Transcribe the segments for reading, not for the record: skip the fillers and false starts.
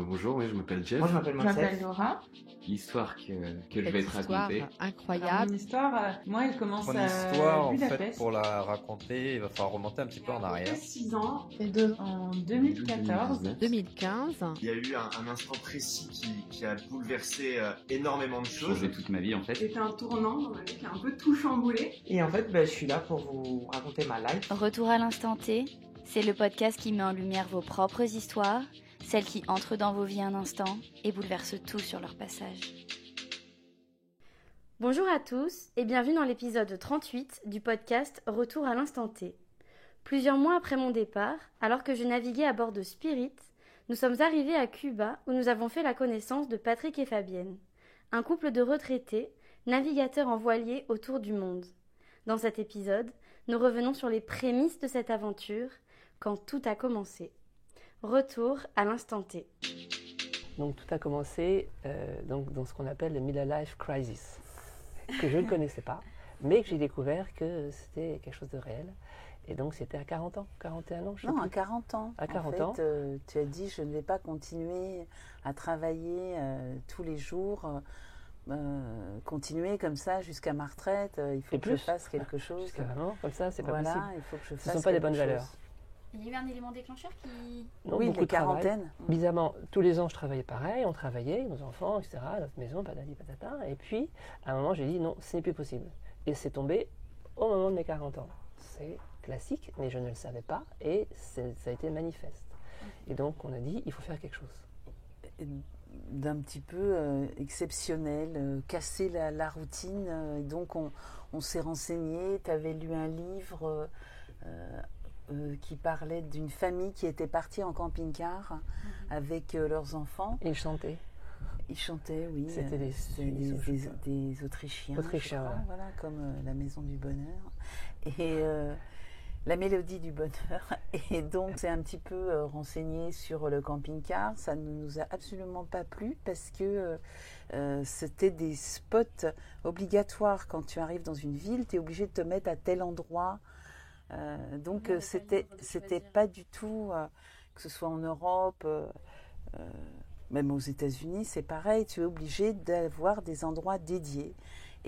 Bonjour, oui, je m'appelle Jeff. Moi, je m'appelle Je m'appelle Marcel. Laura. L'histoire que je vais te histoire raconter. Alors, incroyable. mon histoire, moi, elle commence Mon à histoire, en Budapest. fait, pour la raconter, il va falloir remonter un petit peu en arrière. 6 ans, et en 2014. 2015. Il y a eu un instant précis qui a bouleversé énormément de choses. Changé toute ma vie en fait. C'était un tournant dans ma vie qui a un peu tout chamboulé. Et en fait, je suis là pour vous raconter ma life. Retour à l'instant T, c'est le podcast qui met en lumière vos propres histoires, celles qui entrent dans vos vies un instant et bouleversent tout sur leur passage. Bonjour à tous et bienvenue dans l'épisode 38 du podcast Retour à l'instant T. Plusieurs mois après mon départ, alors que je naviguais à bord de Spirit, nous sommes arrivés à Cuba où nous avons fait la connaissance de Patrick et Fabienne, un couple de retraités, navigateurs en voilier autour du monde. Dans cet épisode, nous revenons sur les prémices de cette aventure, quand tout a commencé. Retour à l'instant T. Donc tout a commencé donc, dans ce qu'on appelle le Middle Life Crisis, que je ne connaissais pas, mais que j'ai découvert que c'était quelque chose de réel. Et donc c'était à 40 ans, 41 ans, je sais Non, plus. à 40 ans. À 40 en fait, ans. Tu as dit, je ne vais pas continuer à travailler tous les jours, continuer comme ça jusqu'à ma retraite. Il faut Et que plus. je fasse quelque chose. Jusqu'à vraiment, comme ça, c'est pas Voilà, possible. il faut que je Ce fasse sont pas des quelque bonnes chose. valeurs. Il y a eu un élément déclencheur qui... Non, Oui, beaucoup les de travail. quarantaines. Bizarrement, tous les ans, je travaillais pareil, on travaillait, nos enfants, etc., notre maison, patati patata. Et puis, à un moment, j'ai dit non, ce n'est plus possible. Et c'est tombé au moment de mes 40 ans. C'est classique, mais je ne le savais pas, et ça a été manifeste. Et donc, on a dit, il faut faire quelque chose. D'un petit peu exceptionnel, casser la routine. Donc on s'est renseigné, tu avais lu un livre qui parlait d'une famille qui était partie en camping-car avec leurs enfants. Et chanter. Ils chantaient, oui. C'était des Suisses, je sais pas. des Autrichiens. Autrichiens, je crois, voilà. comme la Maison du Bonheur. Et la mélodie du bonheur. Et donc, c'est un petit peu renseigné sur le camping-car. Ça ne nous a absolument pas plu parce que c'était des spots obligatoires. Quand tu arrives dans une ville, tu es obligé de te mettre à tel endroit. Donc, c'était pas du tout, que ce soit en Europe, même aux États-Unis, c'est pareil. Tu es obligé d'avoir des endroits dédiés.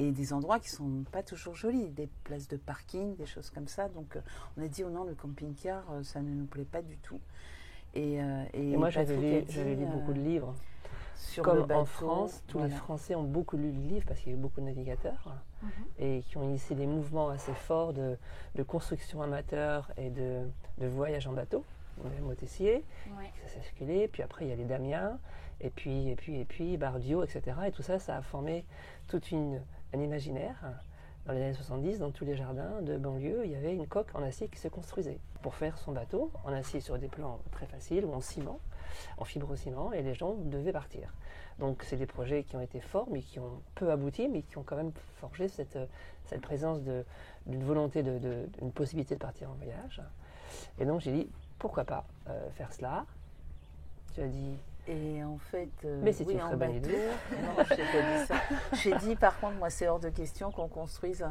Et des endroits qui ne sont pas toujours jolis, des places de parking, des choses comme ça. Donc on a dit, oh non, le camping-car, ça ne nous plaît pas du tout. Et moi, j'avais Patrick a lu dit, beaucoup de livres. sur Comme le bateau, en France, tous les Français ont beaucoup lu de livres parce qu'il y a eu beaucoup de navigateurs et qui ont initié des mouvements assez forts de construction amateur et de voyage en bateau. Même au Tessier, ça s'est circulé. Puis après, il y a les Damiens, et puis Bardio, etc. Et tout ça, ça a formé tout un imaginaire. Dans les années 70, dans tous les jardins de banlieue, il y avait une coque en acier qui se construisait pour faire son bateau en acier sur des plans très faciles ou en ciment, en fibrociment, et les gens devaient partir. Donc c'est des projets qui ont été forts, mais qui ont peu abouti, mais qui ont quand même forgé cette présence d'une volonté, d'une possibilité de partir en voyage. Et donc j'ai dit, pourquoi pas faire cela? Tu as dit... Et en fait, mais c'est oui, une très bonne idée. Non, je n'ai pas dit ça. J'ai dit, par contre, moi, c'est hors de question qu'on construise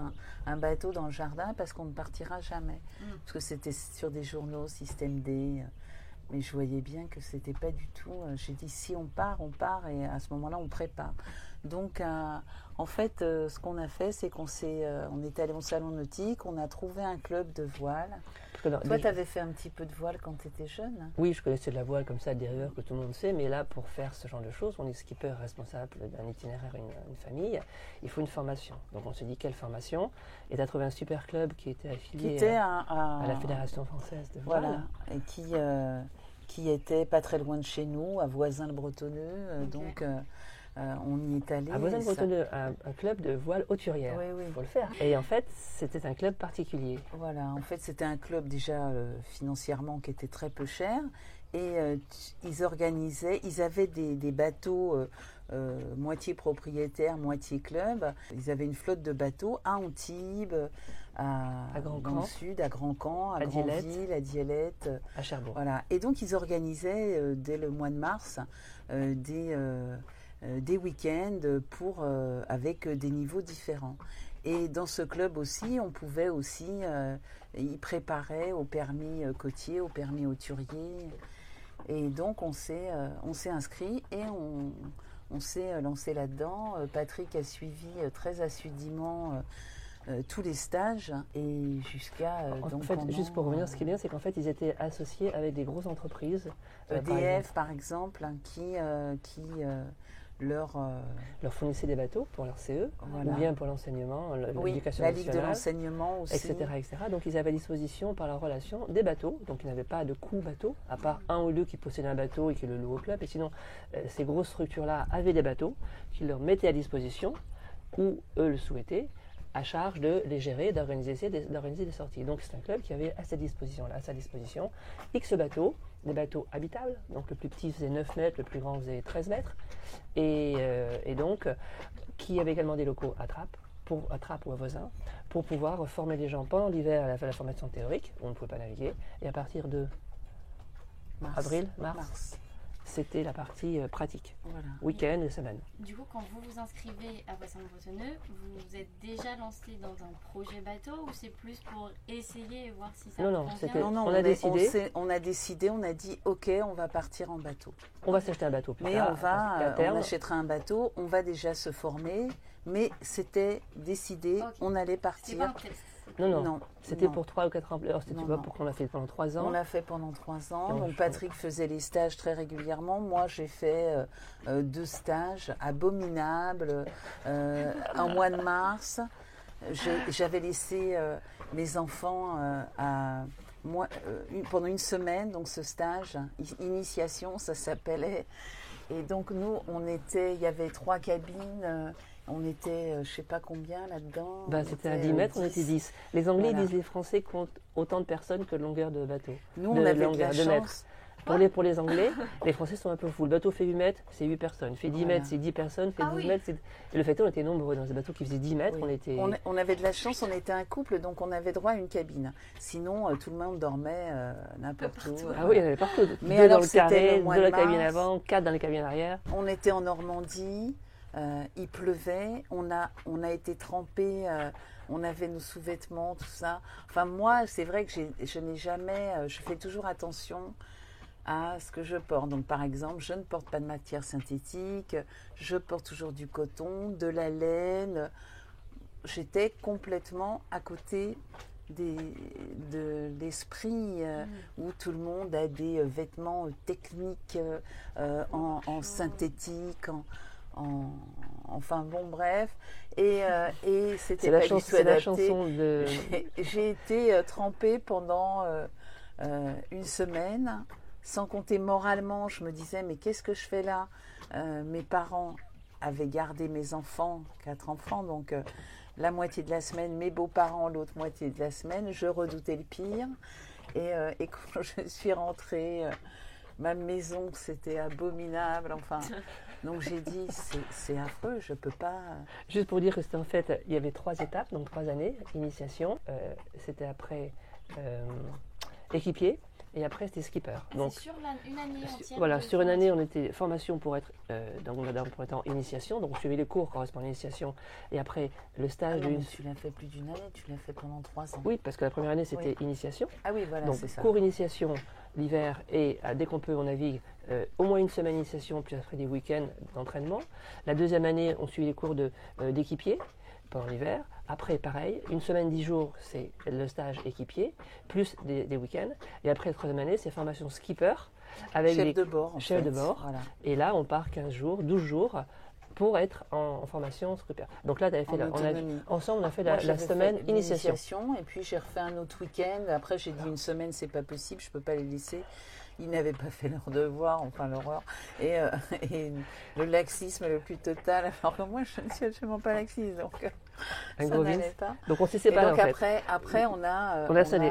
un bateau dans le jardin parce qu'on ne partira jamais. Parce que c'était sur des journaux, Système D. Mais je voyais bien que c'était pas du tout. J'ai dit, si on part, et à ce moment-là, on prépare. Donc, en fait, ce qu'on a fait, c'est on est allé au salon nautique, on a trouvé un club de voile. Toi, tu avais fait un petit peu de voile quand tu étais jeune? Oui, je connaissais de la voile comme ça, des riveurs que tout le monde sait, mais là, pour faire ce genre de choses, on est skipper responsable d'un itinéraire, une famille, il faut une formation. Donc on s'est dit, quelle formation? Et tu as trouvé un super club qui était affilié à la Fédération française de voile. Voilà, et qui était pas très loin de chez nous, à Voisins-le-Bretonneux. Okay. Donc on y est allé. À Voisins-le-Bretonneux, un club de voile hauturière. Oui. Il faut le faire. Et en fait, c'était un club particulier. Voilà, en fait, c'était un club déjà financièrement qui était très peu cher. Et ils avaient des bateaux moitié propriétaires, moitié club. Ils avaient une flotte de bateaux à Antibes, dans le sud, à Grand-Camp, à Granville, à Dielette, à Cherbourg. Voilà. Et donc ils organisaient dès le mois de mars des week-ends avec des niveaux différents. Et dans ce club aussi, on pouvait aussi y préparer au permis côtier, au permis hauturier. Et donc on s'est inscrit et on s'est lancé là-dedans. Patrick a suivi très assidûment tous les stages et jusqu'à... En fait, juste pour revenir, ce qui est bien, c'est qu'en fait, ils étaient associés avec des grosses entreprises. EDF, par exemple, qui leur fournissait des bateaux pour leur CE, ou bien pour l'enseignement, l'éducation la Ligue nationale, de l'enseignement aussi. etc., etc. Donc ils avaient à disposition par leur relation des bateaux, donc ils n'avaient pas de coût bateau, à part un ou deux qui possédaient un bateau et qui le louaient au club, et sinon ces grosses structures-là avaient des bateaux qu'ils leur mettaient à disposition, où eux le souhaitaient, à charge de les gérer, d'organiser des sorties. Donc c'est un club qui avait à sa disposition X bateaux, des bateaux habitables, donc le plus petit faisait 9 mètres, le plus grand faisait 13 mètres, et donc qui avait également des locaux à Trappes ou à Vezin, pour pouvoir former les gens pendant l'hiver à la formation théorique, où on ne pouvait pas naviguer, et à partir de mars. C'était la partie pratique, week-end et semaine. Du coup, quand vous vous inscrivez à Boisson-Bretonneux, vous êtes déjà lancé dans un projet bateau ou c'est plus pour essayer et voir si ça convient? On a décidé, on a dit ok, on va partir en bateau. On va s'acheter un bateau. Mais on achètera un bateau, on va déjà se former, mais c'était décidé, on allait partir. C'est pas un test. Non. C'était pour 3 ou 4 ans. Alors, c'était pour qu'on l'a fait pendant 3 ans. On l'a fait pendant 3 ans. Donc, Patrick faisait les stages très régulièrement. Moi, j'ai fait 2 stages abominables en mois de mars. J'avais laissé mes enfants pendant une semaine. Donc, ce stage, initiation, ça s'appelait. Et donc, nous, il y avait 3 cabines. On était, je ne sais pas combien là-dedans. C'était à 10 mètres, on était 10. Les Anglais disent les Français comptent autant de personnes que de longueur de bateau. Nous, on avait de la chance. Pour les Anglais, les Français sont un peu fous. Le bateau fait 8 mètres, c'est 8 personnes. Fait 10 mètres, c'est 10 personnes. Fait 12 mètres, c'est... Et le fait, on était nombreux. Dans des bateaux qui faisaient 10 mètres, on avait de la chance, on était un couple, donc on avait droit à une cabine. Sinon, tout le monde dormait n'importe où. Ah oui, il y en avait partout. Mais 2 alors, dans le carré, 2 dans la cabine avant, 4 dans les cabines arrière. On était en Normandie, il pleuvait, on a été trempés, on avait nos sous-vêtements, tout ça. Enfin, moi, c'est vrai que je fais toujours attention à ce que je porte. Donc, par exemple, je ne porte pas de matière synthétique, je porte toujours du coton, de la laine. J'étais complètement à côté de l'esprit où tout le monde a des vêtements techniques en synthétique, enfin bon, bref. Et c'était pas du tout adapté. C'est la chanson de... J'ai été trempée pendant une semaine. Sans compter moralement, je me disais, mais qu'est-ce que je fais là? Mes parents avaient gardé mes enfants, 4 enfants, donc la moitié de la semaine, mes beaux-parents l'autre moitié de la semaine. Je redoutais le pire. Et quand je suis rentrée, ma maison, c'était abominable. Enfin, donc j'ai dit, c'est affreux, je ne peux pas... Juste pour dire que c'était en fait, il y avait 3 étapes, donc 3 années, initiation. C'était après équipier. Et après, c'était skipper. Donc, c'est sur une année entière. Voilà, sur une année, on était formation pour être en initiation. Donc, on suivait les cours correspondant à l'initiation. Et après, le stage tu l'as fait plus d'une année, tu l'as fait pendant 3 ans. Oui, parce que la première année, c'était initiation. Ah oui, voilà, donc, c'est ça. Cours initiation l'hiver et dès qu'on peut, on navigue au moins une semaine initiation, puis après des week-ends d'entraînement. La deuxième année, on suit les cours d'équipier pendant l'hiver. Après, pareil, une semaine, 10 jours, c'est le stage équipier, plus des week-ends. Et après, la troisième année, c'est formation skipper. Avec chef de bord. Chef de bord. Voilà. Et là, on part 15 jours, 12 jours pour être en formation skipper. Donc là, ensemble, on a fait la semaine initiation. Et puis, j'ai refait un autre week-end. Après, j'ai dit une semaine, c'est pas possible, je peux pas les laisser. Ils n'avaient pas fait leur devoir, enfin l'horreur. Et le laxisme le plus total. Alors que moi, je ne suis absolument pas laxiste, donc ça n'allait pas. Donc on s'est séparés. Donc après, on a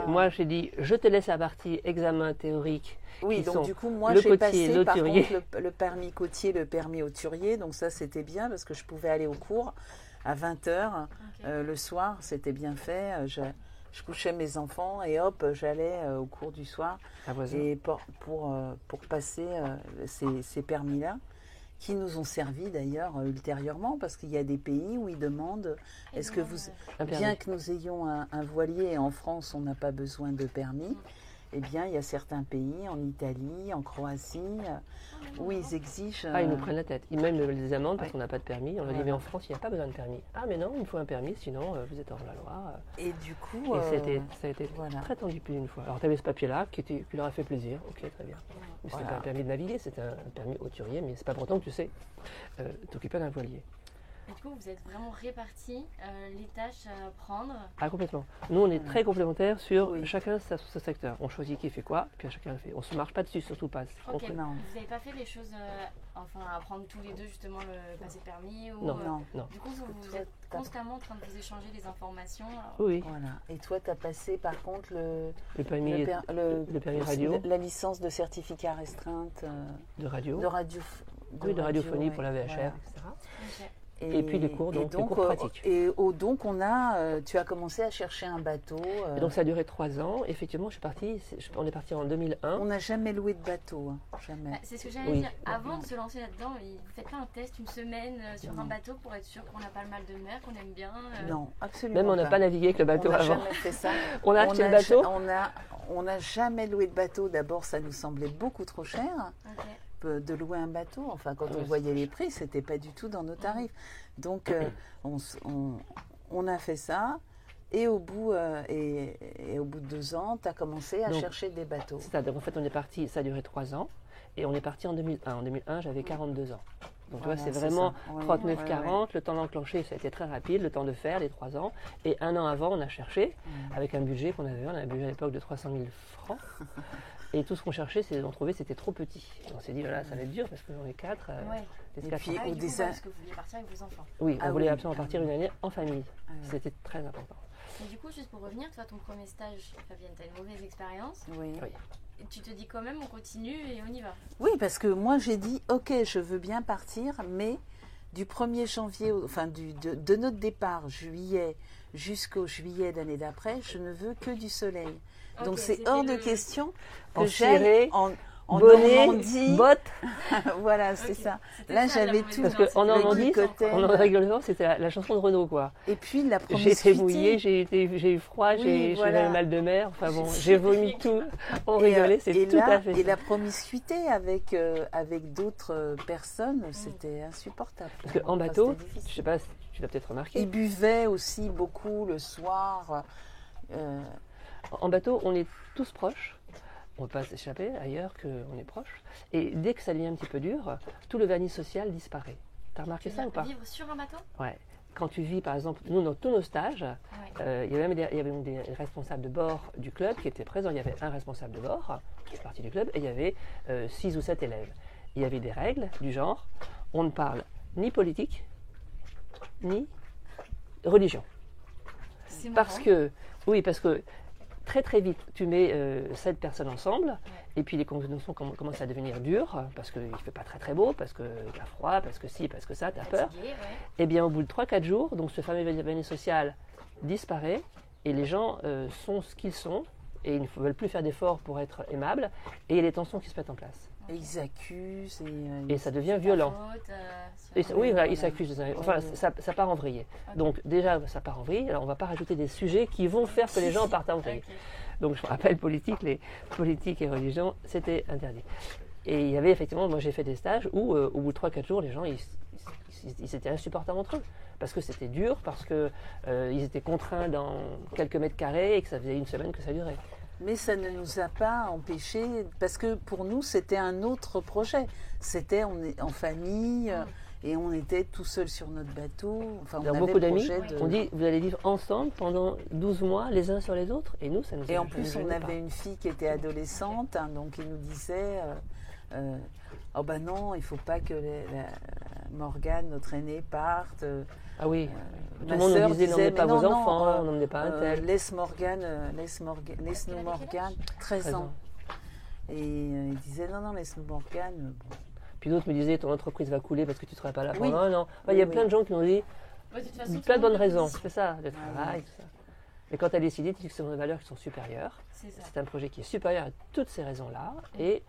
Moi, j'ai dit, je te laisse la partie examen théorique. Oui, donc du coup, moi, j'ai passé par contre le permis côtier, le permis hauturier. Donc ça, c'était bien parce que je pouvais aller au cours à 20h le soir. C'était bien fait. Je couchais mes enfants et hop, j'allais au cours du soir et pour passer ces permis-là, qui nous ont servi d'ailleurs ultérieurement, parce qu'il y a des pays où ils demandent, bien que nous ayons un voilier, et en France on n'a pas besoin de permis, eh bien, il y a certains pays, en Italie, en Croatie, où ils exigent... Ils nous prennent la tête. Ils même des amendes parce Ouais. qu'on n'a pas de permis. On leur dit, mais en France, il n'y a pas besoin de permis. Ah, mais non, il faut un permis, sinon vous êtes hors la loi. Et du coup... Et ça a été voilà. très tendu plus d'une fois. Alors, tu avais ce papier-là qui leur a fait plaisir. Ok, très bien. Mais c'était Voilà. pas un permis de naviguer, c'était un permis hauturier, mais c'est pas pour autant que tu sais t'occuper d'un voilier. Et du coup, vous êtes vraiment répartis les tâches à prendre. Ah, complètement. Nous, on est très complémentaires sur Oui. chacun ce secteur. On choisit qui fait quoi, puis chacun le fait. On se marche pas dessus, surtout pas. Ok, Non. vous n'avez pas fait les choses, à prendre tous les deux justement le passer de permis ou, Non. Non. Non. Du coup, vous Toi, êtes t'as- constamment en train de vous échanger les informations. Oui, Voilà. Et toi, tu as passé par contre le permis, le permis radio, la licence de certificat restreinte de radio, de radio. oui, de radiophonie ouais, pour la VHR, voilà. etc. Ok. Et puis les cours, donc, les cours pratiques. Donc tu as commencé à chercher un bateau. Et donc ça a duré 3 ans. Effectivement, on est parti en 2001. On n'a jamais loué de bateau, hein. Jamais. Bah, c'est ce que j'allais Oui. dire. Avant de se lancer là-dedans, vous ne faites pas un test une semaine sur un bateau pour être sûr qu'on n'a pas le mal de mer, qu'on aime bien Non, absolument Même on n'a pas navigué avec le bateau on n'a avant. jamais fait ça. On a acheté le bateau. On n'a jamais loué de bateau. D'abord, ça nous semblait beaucoup trop cher Ok. de louer un bateau. Enfin, quand Ouais, on voyait les prix, c'était pas du tout dans nos tarifs. Donc, on a fait ça. Et au bout de 2 ans, tu as commencé à Donc, chercher des bateaux. C'est ça. Donc en fait, on est parti. Ça a duré 3 ans. Et on est parti en 2001. En 2001, j'avais 42 ans. Donc tu vois, Voilà, c'est c'est vraiment ça. Ouais, 39-40. Le temps d'enclencher, ça a été très rapide. Le temps de faire, les 3 ans. Et 1 an avant, on a cherché avec un budget qu'on avait. On avait un budget à l'époque de 300 000 francs. Et tout ce qu'on cherchait, on trouvait c'était trop petit. Et on s'est dit, voilà, ça va être dur parce qu'on est 4. Ouais. Et 4 puis, ans. Ah, au du coup, dessin- parce que vous vouliez partir avec vos enfants. Oui, on Ah voulait oui. absolument partir une année en famille. Ah oui. C'était très important. Et du coup, juste pour revenir, toi, ton premier stage, Fabienne, tu as une mauvaise expérience. Oui. Oui. Et tu te dis quand même, on continue et on y va. Oui, parce que moi j'ai dit, ok, je veux bien partir, mais du 1er janvier, de notre départ, juillet, jusqu'au juillet l'année d'après, je ne veux que du soleil. Donc Ok, c'est c'était hors de le- question En que j'aille ciré, en Bonnet, Normandie. bottes. Voilà, c'est Ok. ça. C'était Là, ça, la j'avais mauvaise tout. Parce expérience, qu'en c'était le Normandie, Glicothène. on en rigolait, c'était la chanson de Renaud, quoi. Et puis la J'ai promiscuité. trémouillé, j'ai eu froid, Oui, j'ai voilà. eu mal de mer, enfin bon, j'ai vomi tout. On rigolait, c'est et tout là, à fait Et ça. la promiscuité avec d'autres personnes, c'était insupportable. Parce qu'en Enfin, bateau, c'était difficile. je sais pas si tu l'as peut-être remarqué, Ils buvaient aussi beaucoup le soir. en bateau, on est tous proches. On ne peut pas s'échapper ailleurs qu'on est proches. Et dès que ça devient un petit peu dur, tout le vernis social disparaît. T'as remarqué ça ou pas? Vivre sur un bateau. Ouais. Quand tu vis, par exemple, nous, dans tous nos stages, Ouais. il y avait même des responsables de bord du club qui étaient présents. Il y avait un responsable de bord, qui fait partie du club, et il y avait 6 ou 7 élèves. Il y avait des règles du genre, on ne parle ni politique, ni religion. C'est Parce marrant. que, oui, parce que très très vite, tu mets 7 personnes ensemble, et puis les conventions commencent à devenir dures, parce qu'il ne fait pas très très beau, parce qu'il y a froid, parce que ci, parce que ça, tu as peur. Fatigué, ouais. Et bien au bout de 3-4 jours, donc ce fameux vernis social disparaît, et les gens sont ce qu'ils sont, et ils ne veulent plus faire d'efforts pour être aimables, et il y a des tensions qui se mettent en place. Et ils accusent. Et ça devient Ta violent. faute, Et sur- oui, voilà, voilà. ils s'accusent. Enfin, ça part en vrille. Ok. Donc déjà, ça part en vrille. Alors on ne va pas rajouter des sujets qui vont faire que les gens partent en vrille. Ok. Donc je me rappelle, les politiques et religion, c'était interdit. Et il y avait effectivement, moi j'ai fait des stages où au bout de 3-4 jours, les gens, ils étaient insupportables entre eux. Parce que c'était dur, parce qu'ils étaient contraints dans quelques mètres carrés et que ça faisait 1 semaine que ça durait. Mais ça ne nous a pas empêchés, parce que pour nous, c'était un autre projet. On est en famille, et on était tout seul sur notre bateau. Enfin, on Dans avait beaucoup le d'amis, projet de... on dit, vous allez vivre ensemble pendant 12 mois, les uns sur les autres, et nous, ça nous Et en ça plus, nous on gênait pas. avait une fille qui était adolescente, hein, donc il nous disait oh ben non, il faut pas que Morgane, notre aînée, parte. Ah oui, tout Ma le monde sœur nous disait, disait, n'emmenez pas mais vos non, non, enfants, n'emmenez pas un tel. laisse-nous Morgane, 13 13 ans. Et il disait non, laisse-nous Morgane. Bon. Puis d'autres me disaient, ton entreprise va couler parce que tu ne seras pas là Oui. pendant un an. Enfin, il y a Oui, plein oui. de gens qui m'ont dit, Ouais, de toute façon, plein de tout le bonnes monde raisons, dit- c'est ça, le travail, tout ça. Mais quand tu as décidé, tu dis que ce sont des valeurs qui sont supérieures. C'est ça. C'est un projet qui est supérieur à toutes ces raisons-là. Et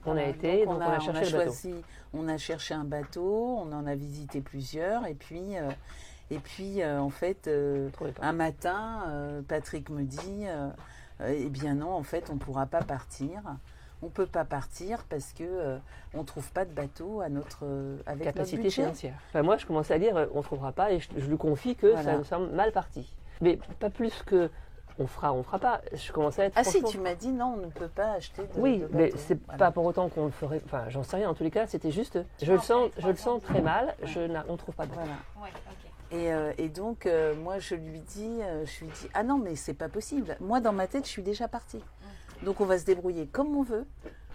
on a Voilà, été, donc on a on cherché le bateau. On a cherché un bateau, on en a visité plusieurs, et puis en fait, Trouvez pas. un matin, Patrick me dit Eh bien non, en fait, on ne pourra pas partir. On ne peut pas partir parce que on ne trouve pas de bateau avec notre Capacité budget. financière. Enfin, moi, je commençais à dire, on ne trouvera pas, et je lui confie que Voilà. ça me semble mal parti. Mais pas plus que on fera pas. Je commençais à être Ah si, franchement- tu m'as dit non, on ne peut pas acheter de Oui, de mais bateau. c'est Voilà. pas pour autant qu'on le ferait. Enfin, j'en sais rien. En tous les cas, c'était juste. Je le sens très mal. On ne trouve pas de bateau. Voilà. Ouais, ok. Et donc, moi, je lui dis, ah non, mais c'est pas possible. Moi, dans ma tête, je suis déjà partie. Donc, on va se débrouiller comme on veut.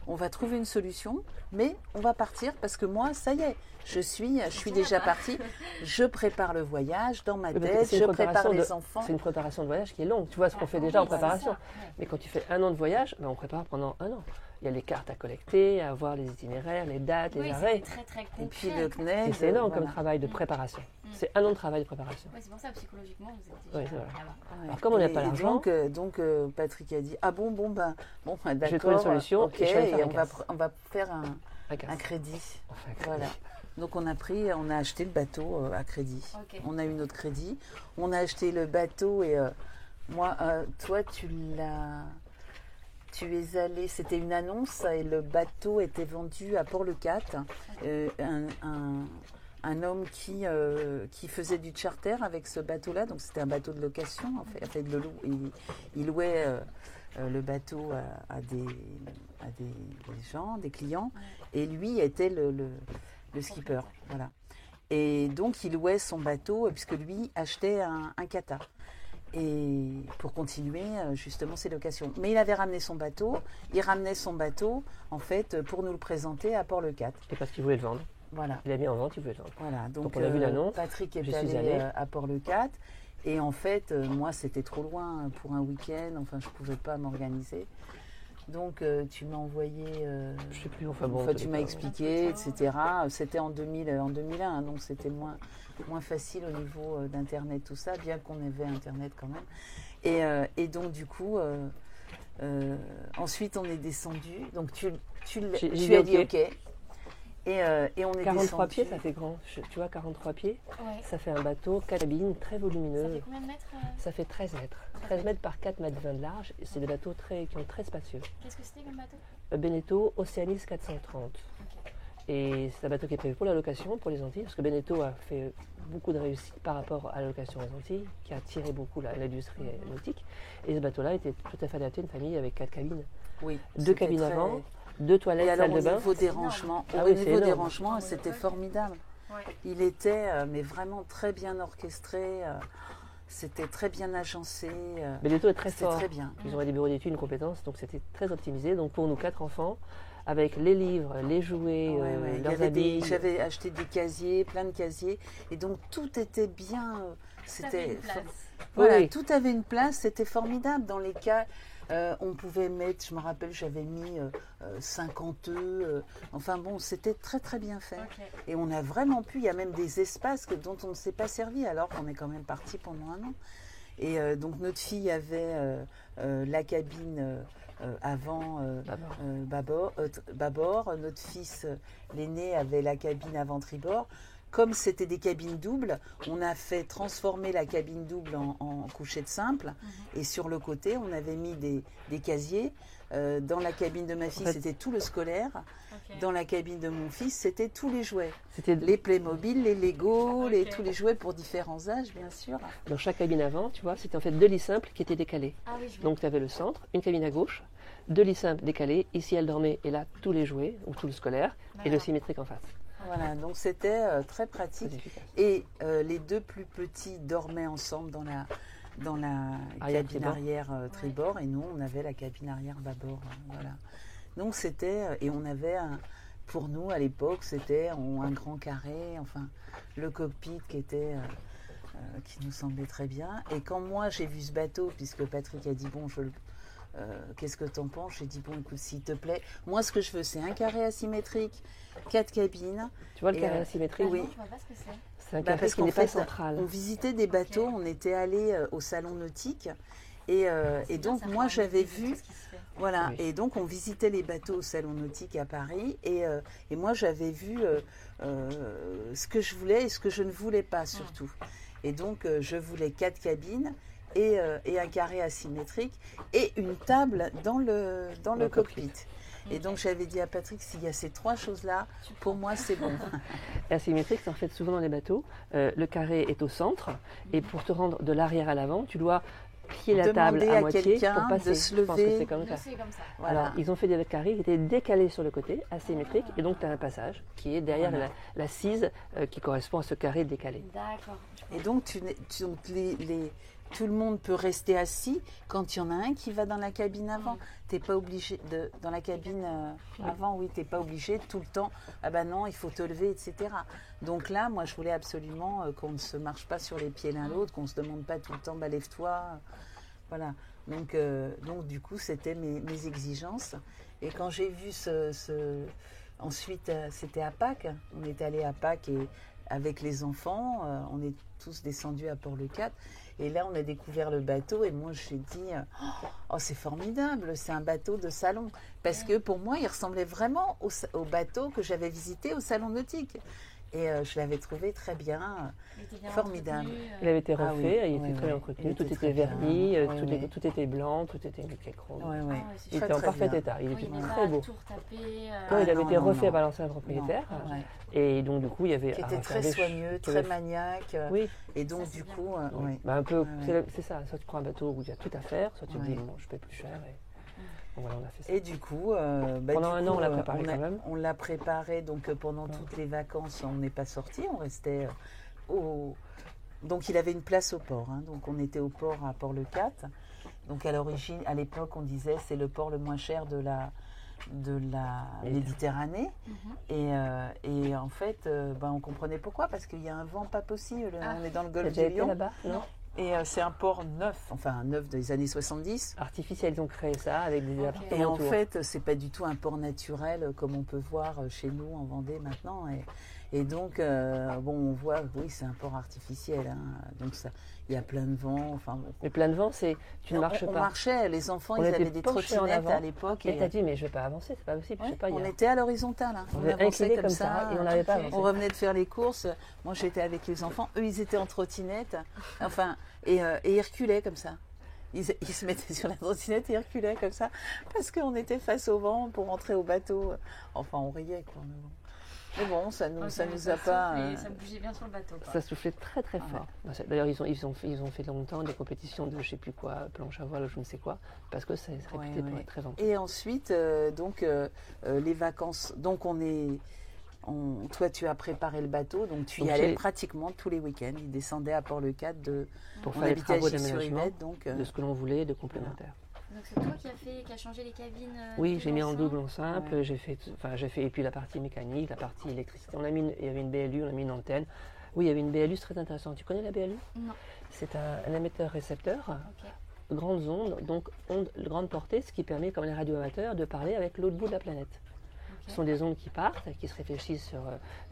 On va trouver une solution, mais on va partir parce que moi, ça y est, je suis déjà partie. Je prépare le voyage dans ma Oui, parce que tête, c'est une je prépare préparation les de- enfants. C'est une préparation de voyage qui est longue. Tu vois ce qu'on fait déjà en préparation. Mais quand tu fais 1 an de voyage, on prépare pendant 1 an. Il y a les cartes à collecter, à voir les itinéraires, les dates, les Oui, arrêts. c'est très très concret. Et puis le CNED. Et c'est énorme voilà. comme travail de préparation. C'est 1 an de travail de préparation. Ouais, c'est pour ça, psychologiquement, vous êtes Oui, déjà c'est vrai. là-bas. Ouais. Alors, comme on n'a pas Et l'argent- donc, Patrick a dit bon ben J'ai d'accord. trouvé une solution Ok, et je suis allée faire et un casse. on va faire Un casse. un crédit. Enfin, Voilà. Donc on a acheté le bateau à crédit. Ok. On a eu notre crédit. On a acheté le bateau et moi, toi tu es allé, c'était une annonce et le bateau était vendu à Port-le-Cat. Un homme qui faisait du charter avec ce bateau-là, donc c'était un bateau de location, en fait, il louait le bateau à des gens, des clients, et lui était le skipper, voilà. Et donc il louait son bateau puisque lui achetait un kata. Et pour continuer justement ses locations. Mais il avait ramené son bateau, il ramenait son bateau en fait pour nous le présenter à Port-le-Cat. Et parce qu'il voulait le vendre. Voilà. Il a mis en vente, il voulait le vendre. Voilà, donc on a vu l'annonce, Patrick est je suis allé allée. à Port-le-Cat et en fait moi c'était trop loin pour un week-end, enfin je pouvais pas m'organiser. Donc tu m'as envoyé, Je sais plus, enfin bon. en enfin, tous tu les m'as cas, expliqué, etc. C'était en 2001, hein, donc c'était moins facile au niveau d'internet, tout ça, bien qu'on avait internet quand même. Et donc du coup, ensuite on est descendu. Donc tu J'ai as dit dit ok. Et on est 43 descendu. pieds, ça fait grand. Tu vois, 43 pieds, Ouais. ça fait un bateau, 4 cabines, très volumineux. Ça fait combien de mètres Ça fait 13 mètres. 13 mètres par 4 mètres 20 de large. Et c'est des bateaux qui sont très spacieux. Qu'est-ce que c'était comme bateau Beneteau Oceanis 430. Et c'est un bateau qui est prévu pour la location, pour les Antilles, parce que Beneteau a fait beaucoup de réussite par rapport à la location aux Antilles, qui a attiré beaucoup l'industrie nautique. Et ce bateau-là était tout à fait adapté à une famille avec 4 cabines. Oui, 2 c'était cabines très- avant, 2 toilettes, Et alors salle de au bain. niveau des rangements, Ah oui, c'est niveau des énorme. rangements, c'était formidable. Ouais. Il était mais vraiment très bien orchestré. C'était très bien agencé. Beneteau est très C'était fort. très bien. Ils ont des bureaux d'études, une compétence, donc c'était très optimisé. Donc pour nous 4 enfants, avec les livres, les jouets, Ouais, ouais. Il y leurs avait habits. J'avais acheté des casiers, plein de casiers, et donc tout était bien. C'était voilà, Oui. tout avait une place. C'était formidable. Dans les cas, on pouvait mettre. Je me rappelle, j'avais mis 50 œufs. Enfin bon, c'était très très bien fait. Ok. Et on a vraiment pu. Il y a même des espaces dont on ne s'est pas servi alors qu'on est quand même parti pendant 1 an. Et donc notre fille avait la cabine avant bâbord. Notre fils, l'aîné, avait la cabine avant tribord. Comme c'était des cabines doubles, on a fait transformer la cabine double en couchette simple. Et sur le côté, on avait mis des casiers. Dans la cabine de ma fille, En fait- c'était tout le scolaire. Ok. Dans la cabine de mon fils, c'était tous les jouets. C'était Les Playmobil, les Lego, Ok. tous les jouets pour différents âges, bien sûr. dans chaque cabine avant, tu vois, c'était en fait 2 lits simples qui étaient décalés. Ah oui, je vois. Donc tu avais le centre, une cabine à gauche, 2 lits simples décalés. Ici, elle dormait et là, tous les jouets, ou tout le scolaire, et le D'accord. symétrique en face. Voilà, donc c'était très C'est pratique. efficace. Et les 2 plus petits dormaient ensemble dans la Arrière cabine tribord. arrière tribord, et nous, on avait la cabine arrière bâbord. Voilà. Donc c'était, et on avait, pour nous à l'époque, c'était un grand carré, enfin, le cockpit qui nous semblait très bien. Et quand moi j'ai vu ce bateau, puisque Patrick a dit bon, qu'est-ce que t'en penses? J'ai dit bon, écoute, s'il te plaît, moi ce que je veux, c'est un carré asymétrique, 4 cabines. Tu vois le Et, carré asymétrique oui. Non, je vois pas ce que c'est. C'est un Bah, carré parce qui qu'en n'est pas fait, central. on visitait des bateaux, on était allé au salon nautique, et donc moi j'avais vu, voilà, Oui. et donc on visitait les bateaux au salon nautique à Paris, et moi j'avais vu ce que je voulais et ce que je ne voulais pas surtout. Et donc je voulais 4 cabines, et un carré asymétrique et une table dans le cockpit. Et donc j'avais dit à Patrick, s'il y a ces 3 choses-là, pour moi c'est bon. Asymétrique, c'est en fait souvent dans les bateaux. Le carré est au centre et pour te rendre de l'arrière à l'avant, tu dois plier la table à moitié pour passer. De se lever. Je pense que c'est comme ça. Voilà. Alors, ils ont fait des carrés qui étaient décalés sur le côté, asymétriques, et donc tu as un passage qui est derrière la cise qui correspond à ce carré décalé. D'accord. Et donc, tout le monde peut rester assis quand il y en a un qui va dans la cabine avant. Tu n'es pas obligé dans la cabine avant, oui, tu n'es pas obligé tout le temps. Ah ben non, il faut te lever, etc. Donc là, moi, je voulais absolument qu'on ne se marche pas sur les pieds l'un l'autre, qu'on ne se demande pas tout le temps, bah, lève-toi. Voilà. Donc du coup, c'était mes exigences. Et quand j'ai vu ensuite, c'était à Pâques. On est allé à Pâques et avec les enfants, on est tous descendus à Port-le-Cat. Et là, on a découvert le bateau et moi, j'ai dit, oh, c'est formidable, c'est un bateau de salon. Parce que pour moi, il ressemblait vraiment au bateau que j'avais visité au salon nautique. Et je l'avais trouvé très bien, formidable. Il avait été refait, il était oui, très oui. entretenu, tout était verni, tout était blanc, tout était nickel chrome. Il était en parfait état, il était très beau. Il avait été refait par l'ancien propriétaire. Et donc du coup, il y avait... Qui était très soigneux, très maniaque. Oui. Et donc du coup... un peu, c'est ça, soit tu prends un bateau où il y a tout à faire, soit tu te dis, bon, je paie plus cher. Donc voilà, on a fait ça. Et du coup, pendant un an, on l'a préparé quand même. On l'a préparé, donc pendant toutes les vacances, on n'est pas sorti, on restait Donc il avait une place au port, hein, donc on était au port à Port-le-Cat. Donc à l'origine, à l'époque, on disait c'est le port le moins cher de la Méditerranée. Et en fait, on comprenait pourquoi, parce qu'il y a un vent pas possible. On est dans le golfe du Lion. Là-bas, non ? Et c'est un port neuf, enfin neuf des années 70. Artificiel, ils ont créé ça avec des appartements Et en autour. fait, c'est pas du tout un port naturel comme on peut voir chez nous en Vendée maintenant. Et donc, on voit, oui, c'est un port artificiel. Hein, donc il y a plein de vent. Enfin, mais plein de vent, tu ne marches pas. On marchait, les enfants, ils avaient des trottinettes à l'époque. Et t'as dit, mais je vais pas avancer, c'est pas possible. Ouais, je sais pas, on était à l'horizontale. Hein. On avançait comme ça et on n'avait pas avancé. On revenait de faire les courses. Moi, j'étais avec les enfants. Eux, ils étaient en trottinette. Enfin, et ils reculaient comme ça. Ils se mettaient sur la trottinette et ils reculaient comme ça parce qu'on était face au vent pour rentrer au bateau. Enfin, on riait, quoi. Mais bon, ça nous a pas... Ça bougeait bien sur le bateau, quoi. Ça soufflait très très fort. D'ailleurs, ils ont fait longtemps des compétitions de je sais plus quoi, planche à voile ou je ne sais quoi, parce que ça se réputait pour être très venté. Et ensuite, les vacances, donc toi, tu as préparé le bateau, donc tu y allais pratiquement tous les week-ends. Il descendait à Port-le-Cat pour faire les travaux d'aménagement de ce que l'on voulait, de complémentaire. Donc c'est toi qui a changé les cabines. Oui, j'ai mis en double, en simple. J'ai fait et puis la partie mécanique, la partie électricité. Il y avait une BLU, on a mis une antenne. Oui, il y avait une BLU, c'est très intéressant. Tu connais la BLU ? Non. C'est un émetteur-récepteur, grandes ondes, donc grande portée, ce qui permet, comme les radioamateurs, de parler avec l'autre bout de la planète. Ce sont des ondes qui partent, qui se réfléchissent sur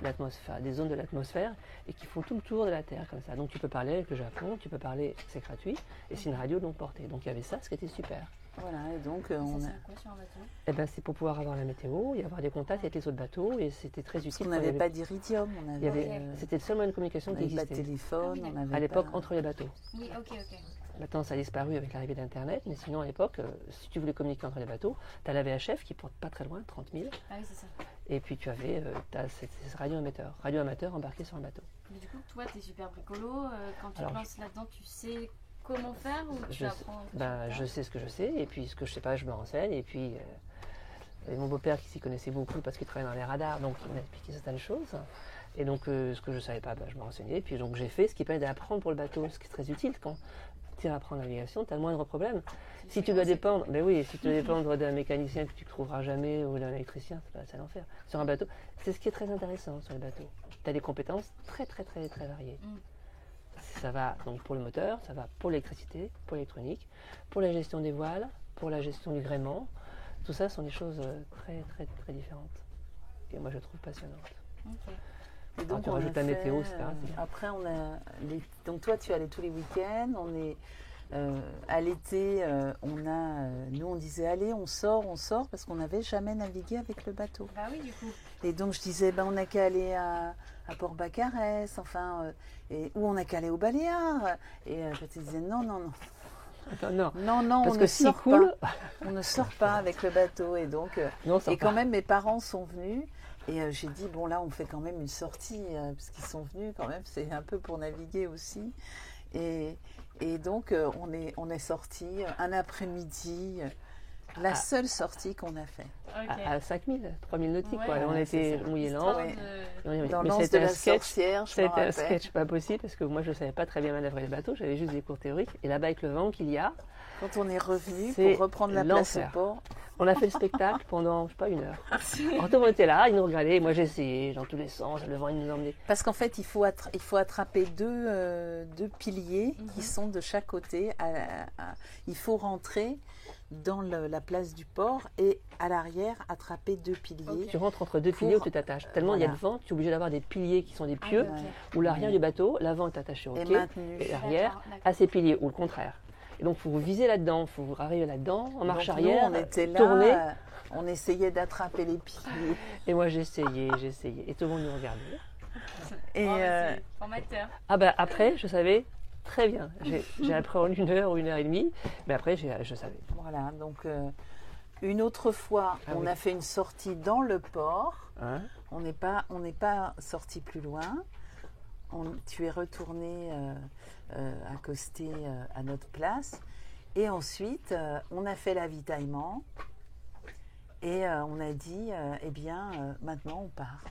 l'atmosphère, des ondes de l'atmosphère et qui font tout le tour de la Terre comme ça. Donc tu peux parler avec le Japon, tu peux parler, c'est gratuit, et c'est une radio longue portée. Donc il y avait ça, ce qui était super. Voilà, et donc ça sert à quoi sur un bateau ? C'est pour pouvoir avoir la météo, y avoir des contacts avec les autres bateaux, et c'était très utile. On n'avait pas d'iridium, c'était le seul moyen de communication qui existait. Pas de téléphone, on avait à l'époque entre les bateaux. Oui, ok. Maintenant, ça a disparu avec l'arrivée d'Internet, mais sinon, à l'époque, si tu voulais communiquer entre les bateaux, tu as la VHF qui porte pas très loin, 30 000. Ah oui, c'est ça. Et puis, tu avais ces radio-amateurs embarqués sur un bateau. Mais du coup, toi, tu es super bricolo. Quand tu te lances là-dedans, tu sais comment faire ou tu apprends je sais ce que je sais, et puis ce que je sais pas, je me renseigne. Et puis, mon beau-père qui s'y connaissait beaucoup parce qu'il travaillait dans les radars, donc il m'a expliqué certaines choses. Et donc, ce que je ne savais pas, je me renseignais. Et puis, donc, j'ai fait ce qui permet d'apprendre pour le bateau, ce qui est très utile quand tu apprends la navigation, tu as le moindre problème. Si tu dois dépendre, d'un mécanicien que tu ne trouveras jamais ou d'un électricien, c'est l'enfer. Sur un bateau, c'est ce qui est très intéressant sur les bateaux. Tu as des compétences très, très, très, très variées. Ça va donc pour le moteur, ça va pour l'électricité, pour l'électronique, pour la gestion des voiles, pour la gestion du gréement. Tout ça sont des choses très, très, très différentes. Et moi, je trouve passionnantes. Et donc, tu rajoutes la météo, etc. Après, donc toi, tu allais tous les week-ends. À l'été, nous on disait allez, on sort, parce qu'on n'avait jamais navigué avec le bateau. Bah oui, du coup. Et donc je disais, on n'a qu'à aller à Port-Bacarès, ou on n'a qu'à aller aux Baléares. Et je disais non. Non, parce on que ne si sort cool. pas. On ne sort pas avec le bateau. Et donc, quand même, mes parents sont venus. Et j'ai dit, là, on fait quand même une sortie, parce qu'ils sont venus quand même, c'est un peu pour naviguer aussi. Et donc, on est sortis un après-midi, la seule sortie qu'on a fait. Okay. À 5000, 3000 nautiques, Ouais, quoi. On était mouillé l'anse. Dans l'anse de la sorcière, je me C'était un rappelle. sketch pas possible, parce que moi, je ne savais pas très bien manœuvrer le bateau, j'avais juste des cours théoriques. Et là-bas, avec le vent qu'il y a, Quand on est revenu c'est pour reprendre la place au l'enfer. port, on a fait le spectacle pendant, je sais pas, 1 heure. Alors, tout le monde était là, ils nous regardaient, et moi j'essayais dans tous les sens, le vent il nous emmenait. parce qu'en fait, il faut attraper deux piliers qui sont de chaque côté. Il faut rentrer dans la place du port et à l'arrière, attraper 2 piliers. Tu rentres entre 2 piliers où tu t'attaches. Tellement il y a de vent, tu es obligé d'avoir des piliers qui sont des pieux, où l'arrière du bateau, l'avant est attaché au Et quai, maintenu. et l'arrière D'accord. à ces piliers, ou le contraire. Et donc, il faut viser là-dedans, il faut arriver là-dedans, en marche Donc, arrière, nous, on était là, tourner. on essayait d'attraper les piliers. Et moi, j'essayais. Et tout le monde nous regardait. Et C'est formateur. Ah ben après, je savais très bien. J'ai appris en 1 heure ou 1 heure et demie, mais après, je savais. voilà, donc une autre fois, on a fait une sortie dans le port. Hein? On n'est pas sorti plus loin. Tu es retourné accoster à notre place. Et ensuite, on a fait l'avitaillement. Et on a dit, maintenant on part.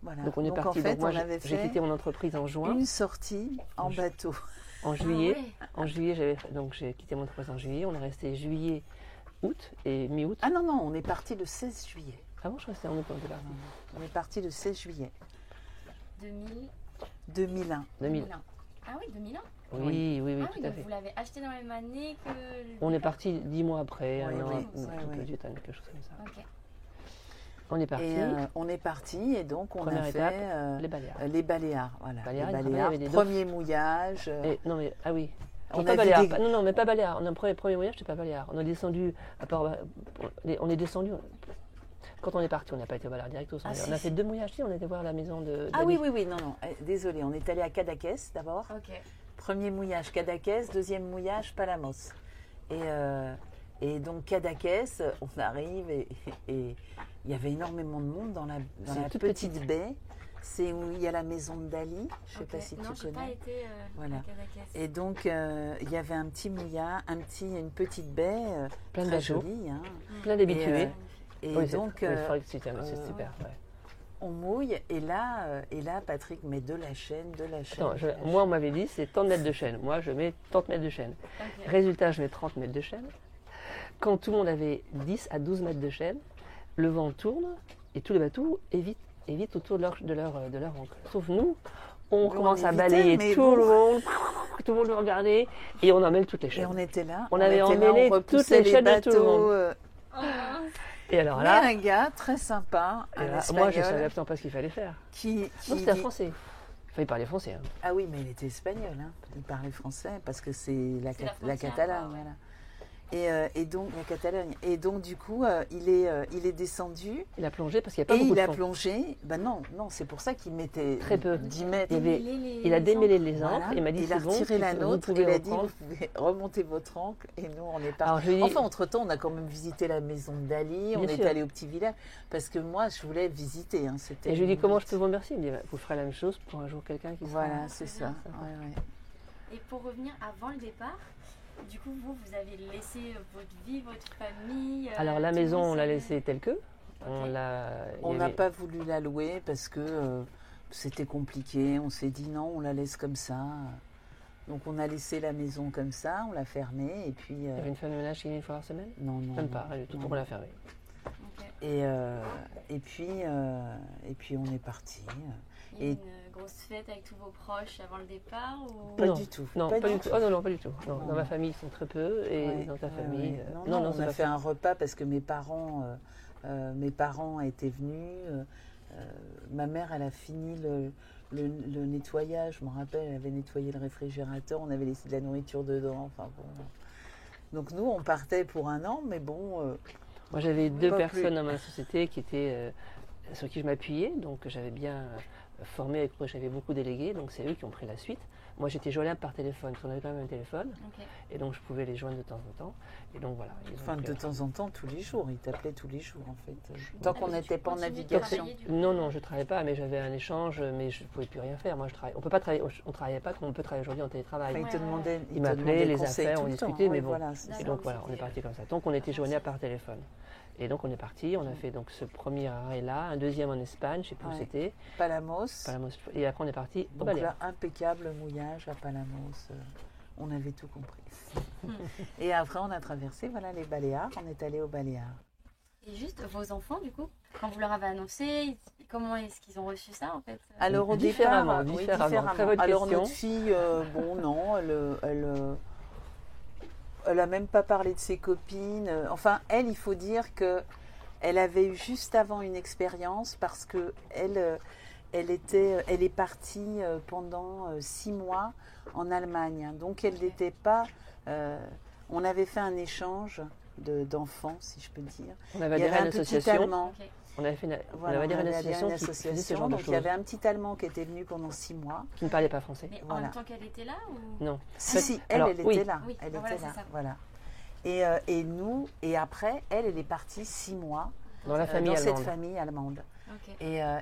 Voilà. Donc on est parti. En fait, Donc moi, on avait j'ai fait quitté mon entreprise en juin. une sortie en bateau. En juillet, Ah j'ai quitté mon entreprise en juillet. On est resté juillet, août et mi-août. Ah non, on est parti le 16 juillet. Ah bon, je restais en août. On est parti le 16 juillet 2000. 2000. Ah oui, 2001. Oui, Ah oui, tout à donc fait. vous l'avez acheté dans la même année que... On est parti 10 mois après, Oui, un an, oui, ou oui. quelque chose comme ça. Ok. On est parti. Et on est parti et donc on Première a étape, fait les Baléares. les Baléares. Voilà. Baléares, Les il Baléares, avait des premier mouillage. Non mais ah oui. On Non, pas a vu Baléares. des- Non, mais pas Baléares. On a premier voyage, c'était pas Baléares. On a descendu à Port. On est descendu. Quand on est parti, on n'a pas été au Baléares direct. On a fait 2 voyages. On était voir la maison de. Ah oui, non. Désolé, on est allé à Cadaqués d'abord. Ok. Premier mouillage Cadaqués, deuxième mouillage Palamos. Et donc Cadaqués, on arrive et il y avait énormément de monde dans la toute petite baie. C'est où il y a la maison de Dali. Je ne sais pas si non, tu j'ai pas connais. été Voilà. à Cadaqués. Et donc il y avait un petit mouillage, une petite baie Plein de très bateaux. jolie. Hein. Plein d'habitués. Et Oui, donc c'est super. Ouais. on mouille et là Patrick met de la chaîne. Attends, moi on m'avait dit c'est tant de mètres de chaîne. Moi je mets tant de mètres de chaîne. Ok. Résultat, je mets 30 mètres de chaîne. Quand tout le monde avait 10 à 12 mètres de chaîne, le vent tourne et tous les bateaux évitent autour de leur ancre. Sauf nous, on commence à évitait, balayer mais tout le monde nous regardait et on emmêle toutes les Et chaînes. on était là. On avait emmêlé on toutes repoussait les chaînes de tout le monde. bateaux, Oh, mince. Et alors Mais là, un gars très sympa, et un là, Espagnol, moi je savais absolument pas ce qu'il fallait faire. qui Non, c'était un dit- français. Il fallait parler français. Hein. Ah oui, mais il était espagnol, hein. Il parlait français parce que c'est la C'est la la frontière, Catalogne, quoi, ouais. voilà. Et donc la Catalogne. Et donc du coup, il est descendu Il a plongé parce qu'il n'y a et pas beaucoup il de a fond. plongé. Ben non, c'est pour ça qu'il mettait Très peu. 10 mètres. Il a démêlé les ancres Voilà. et il m'a dit il a c'est bon, retiré la vous nôtre, pouvez il a dit reprendre. vous pouvez remonter votre ancre et nous on est Alors, partis. je lui ai dit- Enfin entre-temps, on a quand même visité la maison de Dali, on Bien est sûr. allé au petit village parce que moi je voulais visiter. Hein, c'était Et je lui ai dit une comment je visite. peux vous remercier. Il me dit bah, vous ferez la même chose pour un jour quelqu'un qui sera. Voilà, c'est ça. Ouais, ouais. Et pour revenir avant le départ, du coup, vous avez laissé votre vie, votre famille. Alors la tout le maison, monde on l'a savait. laissée telle que. On Ok. l'a. il On y n'a avait- pas voulu la louer parce que c'était compliqué. On s'est dit non, on la laisse comme ça. Donc on a laissé la maison comme ça, on l'a fermée et puis Il y avait une femme de ménage qui venait une fois par semaine. non, Même pas, rien du tout. non. Donc on l'a fermée. Ok. Et puis on est parti. Il y a Et- une grosse fête avec tous vos proches avant le départ ou... Pas Non. du tout. Non, pas du tout. Oh non, pas du tout. Non, Non. dans ma famille, ils sont très peu et Ouais, dans ta ouais, famille. ouais. Non, on c'est a pas fait ça. un repas parce que mes parents étaient venus. ma mère, elle a fini le nettoyage. Je me rappelle, elle avait nettoyé le réfrigérateur, on avait laissé de la nourriture dedans. Enfin bon. Donc nous, on partait pour 1 an, mais bon. Moi, j'avais 2 pas personnes plus. dans ma société qui étaient sur qui je m'appuyais, donc j'avais bien formé, avec moi j'avais beaucoup délégué, donc c'est eux qui ont pris la suite. Moi, j'étais joignable par téléphone, parce qu'on avait quand même un téléphone, et donc je pouvais les joindre de temps en temps. Et donc voilà. Enfin, de temps en temps, tous les jours. Ils t'appelaient tous les jours, en fait. Tant qu'on n'était pas en navigation. Non, je ne travaillais pas, mais j'avais un échange, mais je ne pouvais plus rien faire. Moi, je travaillais. On peut pas travailler, on travaillait pas comme on peut travailler aujourd'hui en télétravail. Enfin, ils te demandaient, Ils m'appelaient, les conseils affaires, tout on le temps. discutait, mais Oui, bon. voilà, Et donc voilà, on est parti comme ça. Donc on était joignable par téléphone. Et donc on est parti, on a fait donc ce premier arrêt-là, un deuxième en Espagne, je ne sais plus où c'était. Palamos. Et après on est parti au Donc Baléares. là, impeccable mouillage à Palamos. On avait tout compris. Et après, on a traversé les Baléares. On est allé aux Baléares. Et juste vos enfants, du coup, quand vous leur avez annoncé, comment est-ce qu'ils ont reçu ça en fait? Alors au Différemment, départ, différemment. Très bonne Alors question. notre fille, non, elle a même pas parlé de ses copines. Enfin, elle, il faut dire que elle avait eu juste avant une expérience parce que elle est partie pendant 6 mois en Allemagne. Donc elle n'était pas. On avait fait un échange d'enfants, si je peux dire. On avait Il y adhéré à avait une un petit association. Allemand. On avait fait une, Voilà, on avait adhéré à une on avait association une qui faisait ce association, genre de donc il y choses, avait un petit Allemand qui était venu pendant 6 mois. qui ne parlait pas français. Mais en Voilà. même temps qu'elle était là ou... Non. Si, alors, elle oui. était là. Oui, Elle voilà, était là. c'est ça. Voilà. Et nous, et après, elle est partie 6 mois Dans la famille dans allemande. cette famille allemande. Ok.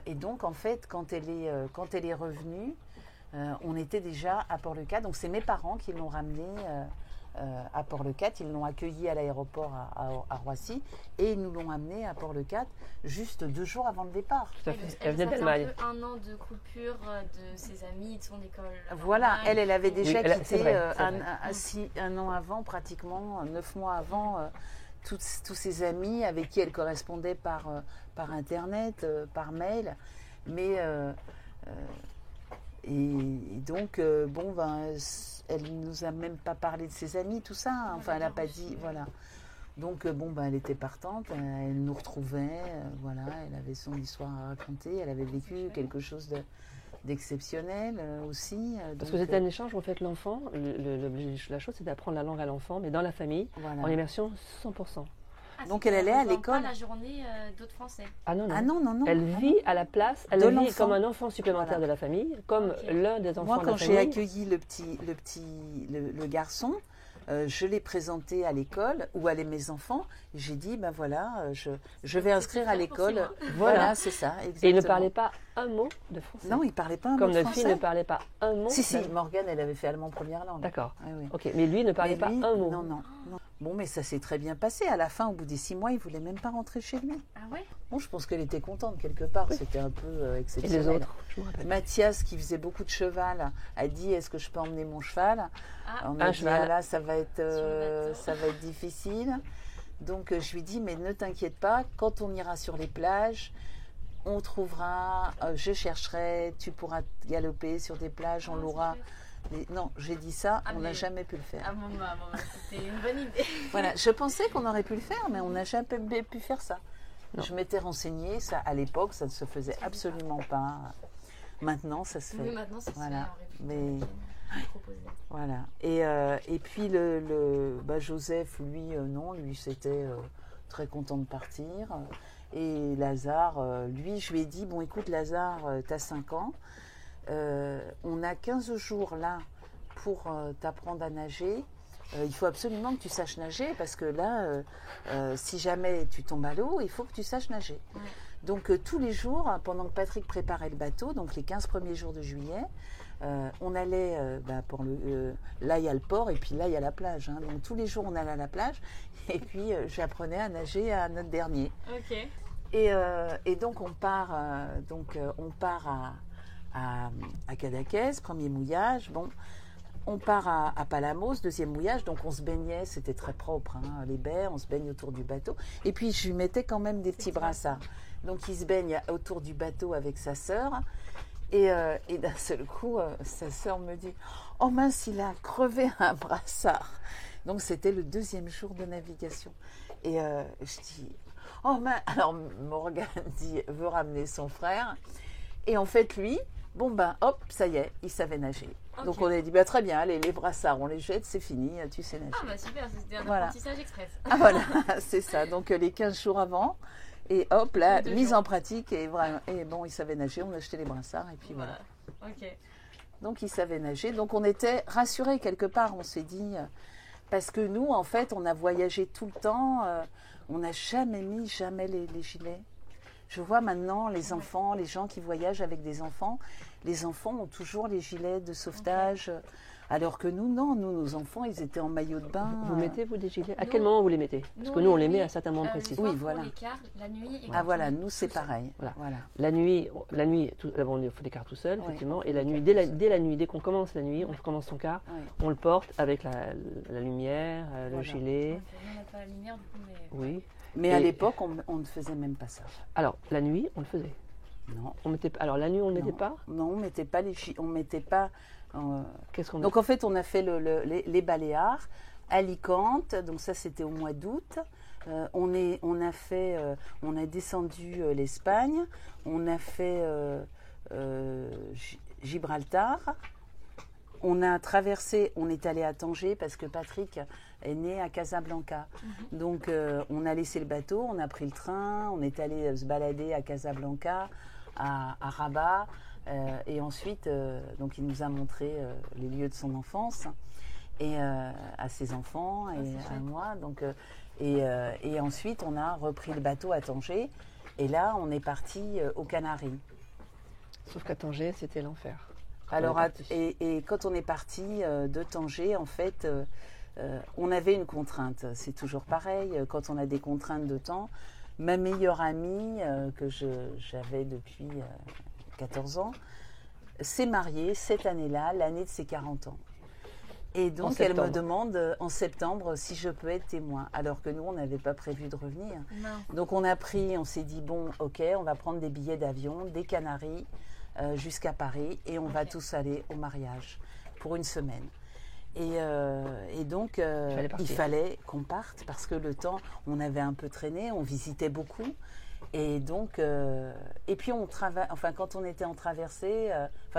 Et donc, en fait, quand elle est revenue, on était déjà à Port-le-Cat. Donc, c'est mes parents qui l'ont ramenée à Port-le-Cat. Ils l'ont accueillie à l'aéroport à Roissy et ils nous l'ont amenée à Port-le-Cat juste 2 jours avant le départ. Tout à Oui, fait. parce Elle venait ça faisait d'Allemagne. un peu 1 an de coupure de ses amis, de son école. Voilà, elle avait déjà Oui, c'est quitté vrai, c'est vrai. un an avant, pratiquement 9 mois avant, tous ses amis avec qui elle correspondait par Internet, par mail. Mais, et donc, elle ne nous a même pas parlé de ses amis, tout ça. Hein. Enfin, elle n'a pas dit, voilà. Donc, elle était partante, elle nous retrouvait, voilà, elle avait son histoire à raconter, elle avait vécu quelque chose d'exceptionnel aussi. Parce que c'était un échange, en fait, l'enfant, la chose, c'est d'apprendre la langue à l'enfant, mais dans la famille, voilà. en immersion 100%. Donc, elle allait à l'école. Pas la journée d'autres Français. Ah non, non. Ah non, non, non. Elle vit à la place, elle De vit l'enfant. comme un enfant supplémentaire Voilà. de la famille, comme l'un des enfants Moi, de la quand famille. j'ai accueilli le garçon, je l'ai présenté à l'école où allaient mes enfants. J'ai dit, je vais inscrire à l'école. Voilà, c'est ça, exactement. Et il ne parlait pas un mot de français. Non, il ne parlait pas un mot Comme de notre français. fille ne parlait pas un mot. Si, Morgane, elle avait fait allemand première langue. D'accord. Ah oui. Ok, mais lui ne parlait Mais pas lui, un mot. Non. Bon, mais ça s'est très bien passé. À la fin, au bout des 6 mois, il ne voulait même pas rentrer chez lui. Ah ouais? Bon, je pense qu'elle était contente quelque part. C'était un peu Et exceptionnel. les autres, je me rappelle. Mathias, qui faisait beaucoup de cheval, a dit, est-ce que je peux emmener mon cheval? Ah, On a un dit, cheval. ah là, ça va être bateau. difficile. Donc, je lui dis, mais ne t'inquiète pas, quand on ira sur les plages, on trouvera, je chercherai, tu pourras galoper sur des plages, on l'aura. Mais non, j'ai dit ça, Ah, on n'a mais- jamais pu le faire. Ah, maman, c'était une bonne idée. Voilà, je pensais qu'on aurait pu le faire, mais on n'a jamais pu faire ça. Non. Je m'étais renseignée, ça, à l'époque, ça ne se faisait absolument pas. Maintenant, ça se fait. Oui, maintenant, ça se Voilà. fait en Mais République. Proposé. voilà. Et puis Joseph, lui, non, lui c'était très content de partir. Et Lazare, lui, je lui ai dit, bon écoute Lazare, t'as 5 ans, on a 15 jours là pour t'apprendre à nager. Il faut absolument que tu saches nager parce que là, si jamais tu tombes à l'eau, il faut que tu saches nager. Ouais. Donc tous les jours, pendant que Patrick préparait le bateau, donc les 15 premiers jours de juillet, on allait, là il y a le port et puis là il y a la plage. Hein. Donc tous les jours on allait à la plage et puis j'apprenais à nager à notre dernier. Ok. Et donc on part, à Cadaqués, premier mouillage. Bon, on part à Palamos, deuxième mouillage. Donc on se baignait, c'était très propre, hein, les baies, on se baigne autour du bateau. Et puis je lui mettais quand même des petits brassards. Donc il se baigne autour du bateau avec sa sœur. Et d'un seul coup, sa sœur me dit « Oh mince, il a crevé un brassard !» Donc c'était le 2e jour de navigation. Et je dis « Oh mince !» Alors Morgane veut ramener son frère. Et en fait, lui, hop, ça y est, il savait nager. Ok. Donc on a dit, très bien, allez, les brassards, on les jette, c'est fini, tu sais nager. Ah bah super, c'était un Voilà. apprentissage express. Ah voilà, c'est ça. Donc les 15 jours avant, et hop, là, 2 mise jours. en pratique, et bon, il savait nager, on a acheté les brassards, et puis voilà. Ok. Donc il savait nager, donc on était rassurés quelque part, on s'est dit, parce que nous, en fait, on a voyagé tout le temps, on n'a jamais mis les gilets. Je vois maintenant les enfants, les gens qui voyagent avec des enfants, les enfants ont toujours les gilets de sauvetage, alors que nous, non, nos enfants, ils étaient en maillot de bain. Vous mettez, vous, des gilets? À Nous- quel moment vous les mettez? Parce que nous, on les met à certains moments Le précis. soir Oui, pour voilà. l'écart, la nuit. Et Ah quand voilà, on est nous c'est tout seul. pareil. Voilà. La nuit, d'abord, il faut l'écart tout seul, Oui. effectivement. Et la nuit, dès la nuit, dès qu'on commence la nuit, on commence son quart, Oui. on le porte avec la lumière, le Voilà. gilet. Ok, nous, on n'a pas la lumière, du coup, mais... Oui. Mais à Et- l'époque, on ne faisait même pas ça. Alors, la nuit, on le faisait. Non. Alors, la nuit, on ne le mettait Non. pas. Non, on mettait pas on mettait pas. Qu'est-ce qu'on Donc en fait, on a fait les Baléares, Alicante. Donc ça, c'était au mois d'août. On a descendu l'Espagne. On a fait Gibraltar. On a traversé. On est allé à Tanger parce que Patrick est né à Casablanca. Donc on a laissé le bateau, on a pris le train, on est allé se balader à Casablanca, à Rabat. Et ensuite, donc il nous a montré les lieux de son enfance et à ses enfants et à moi. Donc, et ensuite, on a repris le bateau à Tanger. Et là, on est parti aux Canaries. Sauf qu'à Tanger, c'était l'enfer. Alors, On est parti. et quand on est parti de Tanger, en fait, on avait une contrainte. C'est toujours pareil, quand on a des contraintes de temps. Ma meilleure amie, que j'avais depuis 14 ans, s'est mariée cette année-là, l'année de ses 40 ans. Et donc, elle me demande en septembre si je peux être témoin, alors que nous, on n'avait pas prévu de revenir. Non. Donc, on s'est dit, bon, ok, on va prendre des billets d'avion, des Canaries, jusqu'à Paris, et on va tous aller au mariage pour une semaine. Et donc, il fallait qu'on parte parce que le temps, on avait un peu traîné, on visitait beaucoup. Et donc, et puis quand on était en traversée,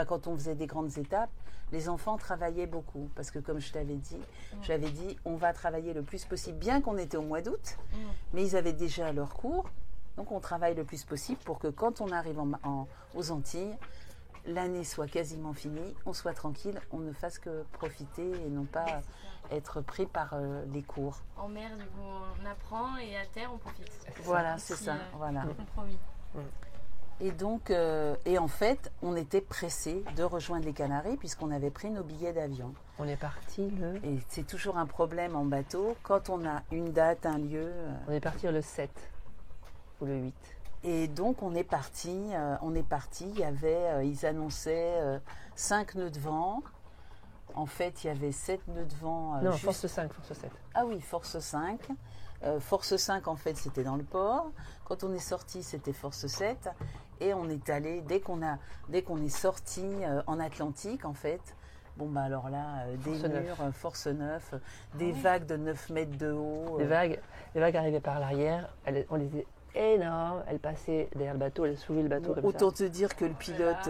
quand on faisait des grandes étapes, les enfants travaillaient beaucoup. Parce que comme j'avais dit, on va travailler le plus possible, bien qu'on était au mois d'août, mais ils avaient déjà leur cours. Donc on travaille le plus possible pour que quand on arrive aux Antilles, l'année soit quasiment finie, on soit tranquille, on ne fasse que profiter et non pas être pris par les cours. En mer, du coup, on apprend et à terre, on profite. Voilà, c'est ça. Voilà. Compromis. Et donc, et en fait, on était pressés de rejoindre les Canaries puisqu'on avait pris nos billets d'avion. On est parti le... Et c'est toujours un problème en bateau. Quand on a une date, un lieu... On est parti le 7 ou le 8. Et donc, on est parti. Il y avait, ils annonçaient 5 nœuds de vent. En fait, il y avait 7 nœuds de vent. Non, force 5, force 7. Ah oui, force 5. Force 5, en fait, c'était dans le port. Quand on est sorti, c'était force 7. Et on est allé, dès qu'on est sorti en Atlantique, en fait, alors là, des murs, force 9, des vagues de 9 mètres de haut. Les vagues arrivaient par l'arrière, on les était énormes, elles passaient derrière le bateau, elles soulevaient le bateau comme ça. Autant te dire que le pilote,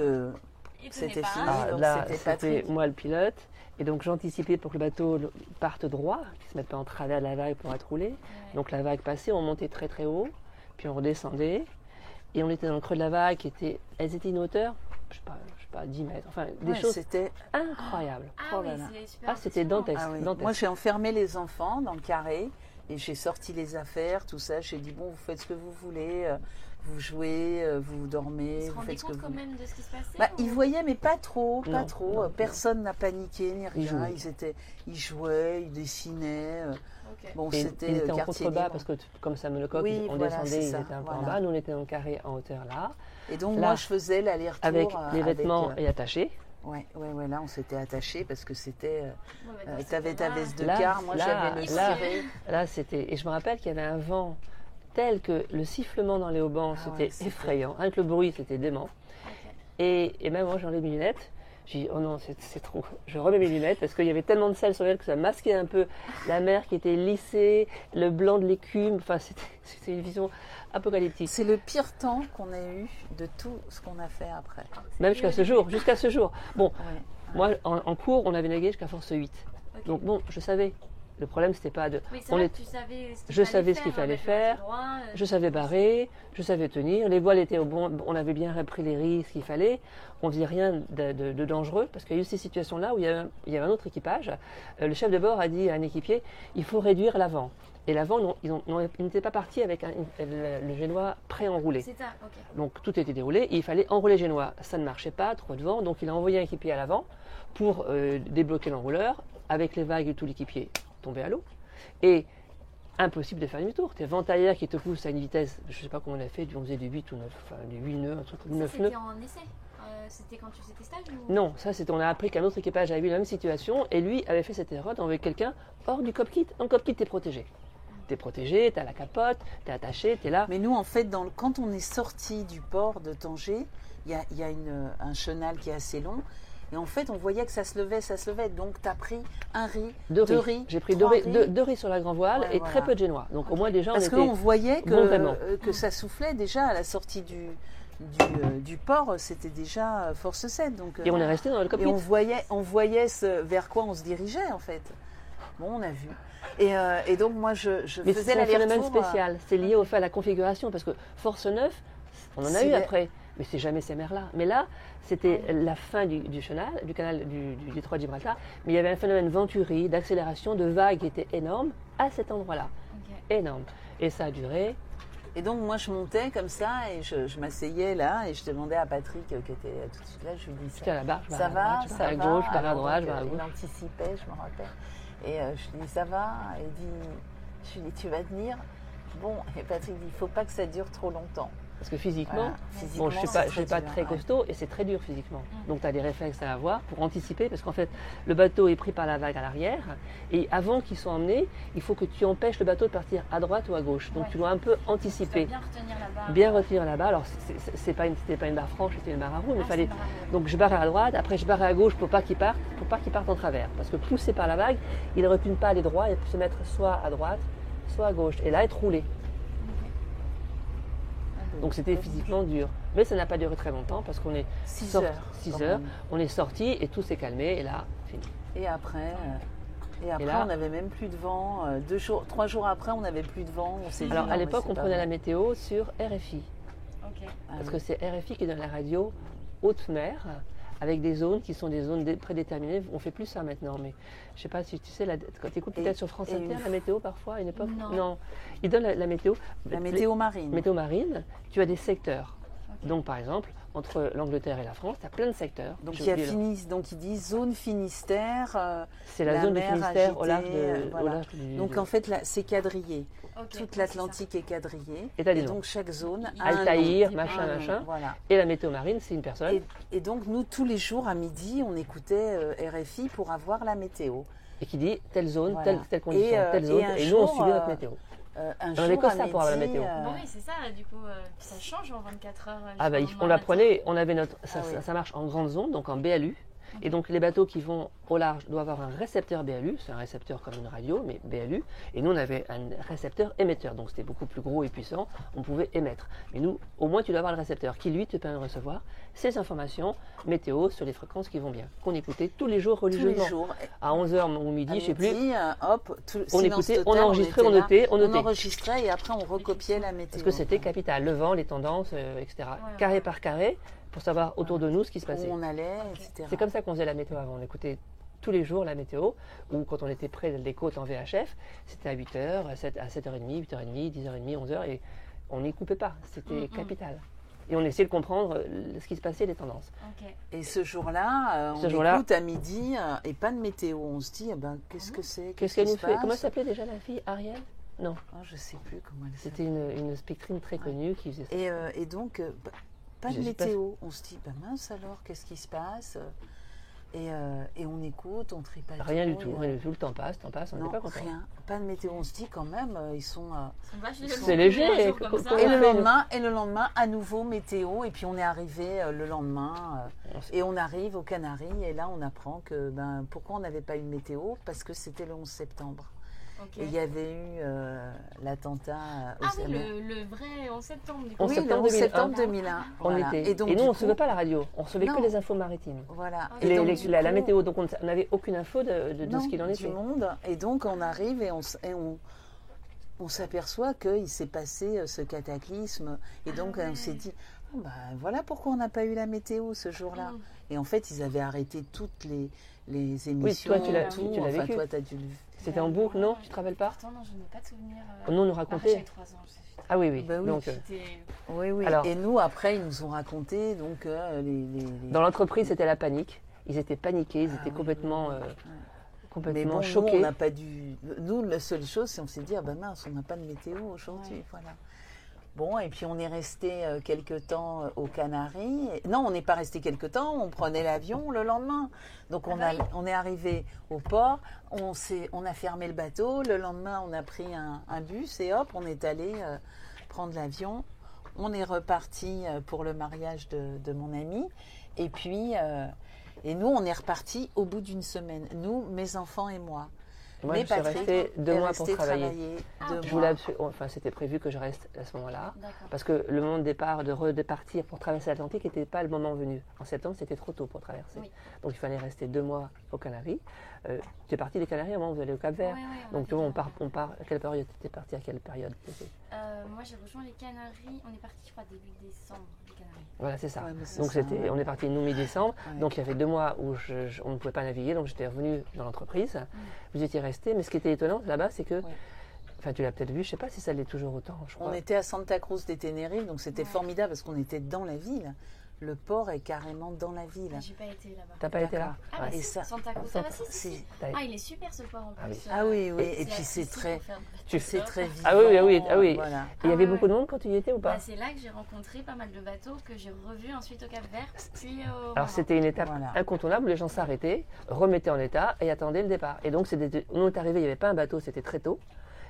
c'était fini. Là, c'était moi le pilote. Et donc j'anticipais pour que le bateau parte droit, qu'il ne se mette pas en travers de la vague pour être roulé. Ouais. Donc la vague passait, on montait très très haut, puis on redescendait. Et on était dans le creux de la vague, elles étaient une hauteur, je sais pas 10 mètres. Enfin, des choses c'était incroyables. C'était dantesque. Ah, oui. Moi, j'ai enfermé les enfants dans le carré et j'ai sorti les affaires, tout ça. J'ai dit, bon, vous faites ce que vous voulez, vous jouez, vous dormez, vous faites ce que vous voulez. Ils se rendaient compte quand même de ce qui se passait Ils voyaient, mais pas trop, pas trop. Non. Personne n'a paniqué ni rien. Ils jouaient, ils dessinaient. Okay. Bon, ils étaient en contrebas parce que comme ça Monocoque, on descendait, ils étaient un peu en bas. Nous, on était en carré en hauteur là. Et donc là, moi, je faisais l'aller-retour avec les vêtements et attachés. Ouais, là, on s'était attachés parce que c'était. T'avais ta veste de quart, moi j'avais le ciré. Là, c'était. Et je me rappelle qu'il y avait un vent tel que le sifflement dans les haubans, c'était effrayant. Avec le bruit, c'était dément. Okay. Et même moi, j'enlève mes lunettes. J'ai dit, oh non, c'est trop. Je remets mes lunettes parce qu'il y avait tellement de sel sur elle que ça masquait un peu la mer qui était lissée, le blanc de l'écume. Enfin, c'était une vision apocalyptique. C'est le pire temps qu'on ait eu de tout ce qu'on a fait après. Même jusqu'à ce jour. Bon, Ouais. moi, en cours, on avait navigué jusqu'à force 8. Ok. Donc bon, je savais. Le problème, c'était pas de... Oui, c'est on vrai est- que tu savais ce qu'il Je fallait savais ce faire qu'il fallait avec le faire, droit, je savais barrer, je savais tenir, les voiles étaient au bon, on avait bien repris les risques qu'il fallait, on faisait rien de dangereux, parce qu'il y a eu ces situations-là où il y avait un autre équipage, le chef de bord a dit à un équipier, il faut réduire l'avant. Et l'avant, ils n'étaient pas partis avec le génois pré-enroulé. C'est ça, ok. Donc tout était déroulé et il fallait enrouler le génois. Ça ne marchait pas, trop de vent, donc il a envoyé un équipier à l'avant pour débloquer l'enrouleur. Avec les vagues, tout l'équipier tombait à l'eau. Et impossible de faire demi-tour. T'es vent arrière qui te pousse à une vitesse, je ne sais pas comment on a fait, on faisait du 8 ou 9, enfin du 8 nœuds, un truc, Ça, 9 nœuds. c'était en essai. C'était quand tu faisais tes stages ou... Non, ça c'était, on a appris qu'un autre équipage avait eu la même situation et lui avait fait cette erreur d'envoyer quelqu'un hors du cockpit. En cockpit, t'es protégé. T'es protégé, t'as la capote, t'es attaché, t'es là. Mais nous, en fait, quand on est sorti du port de Tanger, il y a un chenal qui est assez long. Et en fait, on voyait que ça se levait. Donc, tu as pris un riz, deux riz. J'ai pris trois deux riz sur la grand voile Ouais, et voilà. très peu de génois. Donc au moins déjà, Parce on était qu'on voyait bon vraiment. que ça soufflait déjà à la sortie du port. C'était déjà force 7. Donc, Et on est resté dans le cockpit. et on voyait vers quoi on se dirigeait, en fait. Bon, on a vu. Et donc, moi, je Mais faisais c'est un phénomène l'aller-retour. spécial. C'est lié au fait à la configuration parce que Force 9, on en a C'est eu la- après, mais c'est jamais ces mers-là. Mais là, c'était la fin du chenal, du canal du détroit de Gibraltar. Mais il y avait un phénomène venturi, d'accélération, de vagues qui était énorme à cet endroit-là. Ok. Énorme. Et ça a duré. Et donc, moi, je montais comme ça et je m'asseyais là et je demandais à Patrick, qui était tout de suite là, je lui dis J'étais à la barre, je ça barre à va, droite, je ça barre à va. gauche, je barre à Alors, droite, je donc, barre à il gauche. anticipait, je me rappelle. Et je lui dis ça va. Et je lui dis tu vas tenir. Bon, et Patrick dit il faut pas que ça dure trop longtemps. Parce que physiquement, Voilà. bon, je ne Physiquement, suis pas dur, très ouais. costaud et c'est très dur physiquement. Donc tu as des réflexes à avoir pour anticiper parce qu'en fait, le bateau est pris par la vague à l'arrière et avant qu'il soit emmené, il faut que tu empêches le bateau de partir à droite ou à gauche. Donc Ouais. tu dois un peu Tu anticiper. dois bien retenir la barre. Bien retenir la barre. Alors, c'était pas une barre franche, c'était une barre à roue, mais Ah, fallait. c'est marrant, ouais. Donc, je barrais à droite, après, je barrais à gauche pour pas qu'il parte en travers. Parce que poussé par la vague, il n'aurait pu ne pas aller droit et se mettre soit à droite, soit à gauche. Et là, être roulé. Donc, c'était physiquement dur. Mais ça n'a pas duré très longtemps parce qu'on est 6 sorti- heures. 6 quand heures, même. on est sorti et tout s'est calmé. Et là, fini. Et après, là- on n'avait même plus de vent. 3 jours après, on n'avait plus de vent. On s'est dit, Alors, non, à mais l'époque, c'est on pas prenait bon. la météo sur RFI. Ok. Ah Parce oui. que c'est RFI qui donne la radio haute mer, avec des zones qui sont des zones prédéterminées. On fait plus ça maintenant, mais je sais pas si tu sais, quand tu écoutes Et- peut-être sur France et Inter, une- la météo parfois, à une époque. Non. Ils donnent la météo. La météo marine. Météo marine, tu as des secteurs. Donc par exemple, entre l'Angleterre et la France, tu as plein de secteurs. Donc, J'ai il y a oublié donc il dit zone Finistère. c'est la la zone du mer Finistère au large agitée, de. voilà. Au large du- Donc en fait, là, c'est quadrillé. Ok, Toute ouais, l'Atlantique est quadrillée. Et t'as des noms. donc chaque zone a Altaïr, un nom. machin, Un nom, machin. Voilà. Et la météo marine, c'est une personne Et donc nous, tous les jours à midi, on écoutait RFI pour avoir la météo. et qui dit telle zone, Voilà. telle condition, telle et zone. un Et nous, on jour, subit notre météo. Un On jour avait que à ça pour avoir la midi, météo. Bon, oui, c'est ça, du coup, ça change en 24 heures. Ah bah, du jour au on la matin. prenait, on avait notre, ça, Ah oui. ça marche en grande zone, donc en BLU. Et donc les bateaux qui vont au large doivent avoir un récepteur BLU, c'est un récepteur comme une radio, mais BLU. Et nous on avait un récepteur émetteur, donc c'était beaucoup plus gros et puissant, on pouvait émettre. Mais nous, au moins tu dois avoir le récepteur qui lui te permet de recevoir ces informations météo sur les fréquences qui vont bien, qu'on écoutait tous les jours tous les religieusement. jours. À 11h ou À midi, je sais plus. midi, hop, On silence écoutait, total, on enregistrait, on était là. notait, on On notait. enregistrait et après on recopiait la météo. Parce que c'était capital, le vent, les tendances, etc. Ouais, Carré ouais. par carré, pour savoir autour de nous ce qui se Où passait. on allait, etc. C'est comme ça qu'on faisait la météo avant. On écoutait tous les jours la météo, ou quand on était près des côtes en VHF, c'était à 8h, à 7h30, 8h30, 10h30, 11h, et on n'y coupait pas. C'était capital. Et on essayait de comprendre ce qui se passait, les tendances. Ok. Et ce jour-là, Ce on jour-là- écoute à midi et pas de météo. On se dit, eh ben, qu'est-ce que c'est Qu'est-ce qui qu'elle nous se fait passe Comment elle s'appelait déjà la fille Ariel Non, Oh, je sais plus comment elle c'était s'appelle. une spectrine très connue qui faisait ça. Et donc, pas de J'ai pas météo. On se dit, ben mince alors, qu'est-ce qui se passe Et on écoute, on trie pas Rien du tout, le temps passe, on n'est pas content. Rien, pas de météo, on se dit quand même, ils sont c'est léger. Et le lendemain, à nouveau météo, et puis on est arrivé le lendemain, et on arrive aux Canaries, et là on apprend que, pourquoi on n'avait pas eu de météo, parce que c'était le 11 septembre. Okay. Et il y avait eu l'attentat le vrai 11 septembre du coup. Oui, le 11 septembre 2001. Voilà. Et nous, on ne recevait pas la radio, on recevait que les infos maritimes. Voilà. La météo, donc on n'avait aucune info de ce qu'il en était. Du monde. Et donc on arrive et on s'aperçoit qu'il s'est passé ce cataclysme. Et donc on s'est dit, voilà pourquoi on n'a pas eu la météo ce jour-là. Et en fait, ils avaient arrêté toutes les émissions. Oui, toi, tu l'as vécu. Toi, tu as dû le... C'était en boucle, non? Tu te rappelles pas? Non, je n'ai pas de souvenir. Nous, on nous racontait. J'avais 3 ans. Ah oui. Bah oui. Donc, oui. Alors, et nous, après, ils nous ont raconté donc Dans l'entreprise, c'était la panique. Ils étaient paniqués, ils étaient complètement choqués. Nous, on n'a pas dû. Nous, la seule chose, c'est on s'est dit mince, on n'a pas de météo aujourd'hui, voilà. Bon, et puis on est resté quelques temps aux Canaries. Non, on n'est pas resté quelques temps, on prenait l'avion le lendemain. Donc on est arrivé au port, on a fermé le bateau. Le lendemain, on a pris un bus et hop, on est allé prendre l'avion. On est reparti pour le mariage de mon ami. Et puis, et nous, on est reparti au bout d'une semaine. Nous, mes enfants et moi. Moi, je suis restée 2 mois pour travailler. C'était prévu que je reste à ce moment-là. Parce que le moment de redépartir pour traverser l'Atlantique n'était pas le moment venu. En septembre, c'était trop tôt pour traverser. Oui. Donc, il fallait rester 2 mois aux Canaries. Tu es parti des Canaries avant, vous allez au Cap-Vert. Donc, on part. À quelle période? Tu es parti à quelle période? Moi, j'ai rejoint les Canaries. On est parti, je crois, début décembre. Voilà, c'est ça. Donc on est parti nous mi-décembre. Ouais. Donc il y avait 2 mois où on ne pouvait pas naviguer, donc j'étais revenue dans l'entreprise. Vous étiez resté, mais ce qui était étonnant là-bas, c'est que, enfin tu l'as peut-être vu, je ne sais pas si ça l'est toujours autant. Je crois. On était à Santa Cruz de Tenerife, donc c'était formidable parce qu'on était dans la ville. Le port est carrément dans la ville. J'ai pas été là-bas. T'as pas été là? Et ça, Santa Cruz. Si. Il est super ce port en plus. Oui. Et puis c'est très vivant. Ah oui. Voilà. Il y avait beaucoup de monde quand tu y étais ou pas? C'est là que j'ai rencontré pas mal de bateaux que j'ai revus ensuite au Cap-Vert. Alors c'était une étape incontournable où les gens s'arrêtaient, remettaient en état et attendaient le départ. Et donc on est arrivé, il n'y avait pas un bateau, c'était très tôt.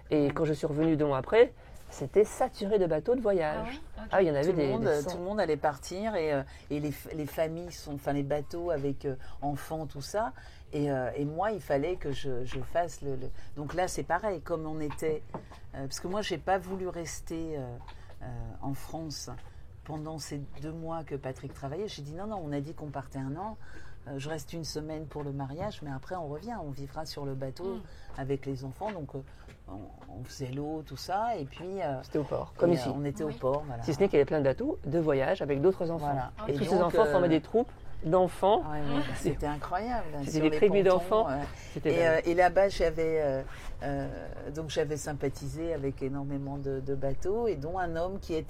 Et quand je suis revenue 2 mois après, c'était saturé de bateaux de voyage. Il y en avait tout le monde allait partir et les familles les bateaux avec enfants, tout ça. Et moi, il fallait que je fasse Donc là, c'est pareil, comme on était... parce que moi, j'ai pas voulu rester en France pendant ces 2 mois que Patrick travaillait. J'ai dit non, on a dit qu'on partait 1 an. Je reste 1 semaine pour le mariage, mais après on revient, on vivra sur le bateau avec les enfants. Donc on faisait l'eau, tout ça, et puis c'était au port, comme ici. On était au port, voilà. Si ce n'est qu'il y avait plein de bateaux de voyage avec d'autres enfants. Voilà. Et tous ces enfants formaient des troupes d'enfants. C'était incroyable. C'était des tribus d'enfants. Et là-bas, j'avais sympathisé avec énormément de bateaux, et dont un homme qui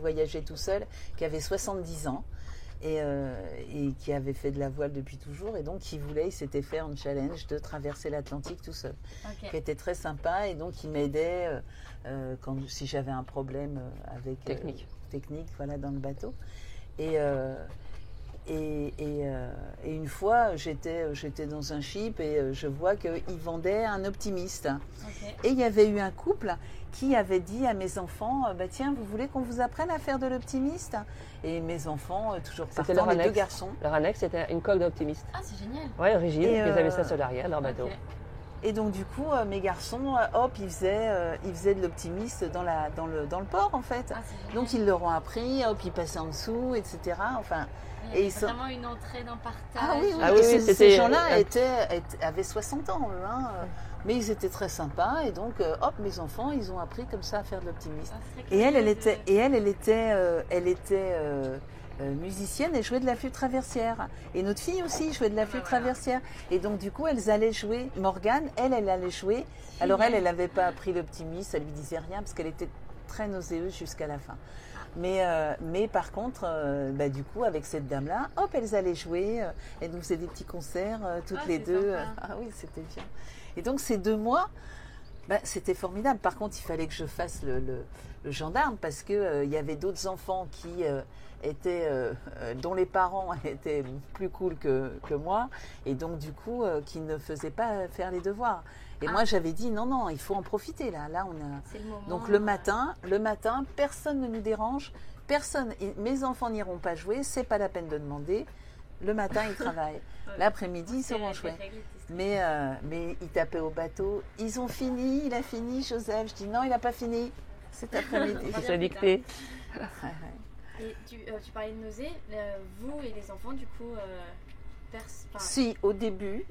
voyageait tout seul, qui avait 70 ans. Et qui avait fait de la voile depuis toujours, et donc il s'était fait un challenge de traverser l'Atlantique tout seul, qui était très sympa, et donc il m'aidait si j'avais un problème avec technique dans le bateau. Et une fois, j'étais dans un ship et je vois qu'ils vendaient un optimiste. Et il y avait eu un couple qui avait dit à mes enfants, tiens, vous voulez qu'on vous apprenne à faire de l'optimiste? Et mes enfants, toujours partant, les 2 garçons. Leur annexe, c'était une coque d'optimiste. Ah, c'est génial. Ouais, rigide, ils avaient ça sur l'arrière, leur bateau. Et donc du coup, mes garçons, ils faisaient de l'optimiste dans le port, en fait. Donc ils leur ont appris, ils passaient en dessous, etc. Enfin... Et c'est vraiment une entrée d'un partage. Ces gens-là avaient 60 ans, mais ils étaient très sympas, et donc mes enfants, ils ont appris comme ça à faire de l'optimiste. Et elle était musicienne et jouait de la flûte traversière. Et notre fille aussi jouait de la flûte traversière. Et donc du coup, elles allaient jouer. Morgane, elle allait jouer. Alors elle n'avait pas appris l'optimiste, ça lui disait rien parce qu'elle était très nauséeuse jusqu'à la fin. Mais par contre, du coup, avec cette dame-là, elles allaient jouer. Elles nous faisaient des petits concerts toutes les 2. Sympa. Ah oui, c'était bien. Et donc, ces 2 mois, C'était formidable. Par contre, il fallait que je fasse le gendarme parce que il y avait d'autres enfants qui dont les parents étaient plus cool que moi et donc du coup qui ne faisaient pas faire les devoirs. Et moi j'avais dit non, il faut en profiter là. Là on a. C'est le moment, Donc le matin, personne ne nous dérange, mes enfants n'iront pas jouer, c'est pas la peine de demander. Le matin ils travaillent, l'après-midi ils seront joués. Mais ils tapaient au bateau. Ils ont fini, il a fini, Joseph. Je dis non, il n'a pas fini cet après-midi. C'est sa dictée. Et tu parlais de nausées, vous et les enfants, du coup, si, au début,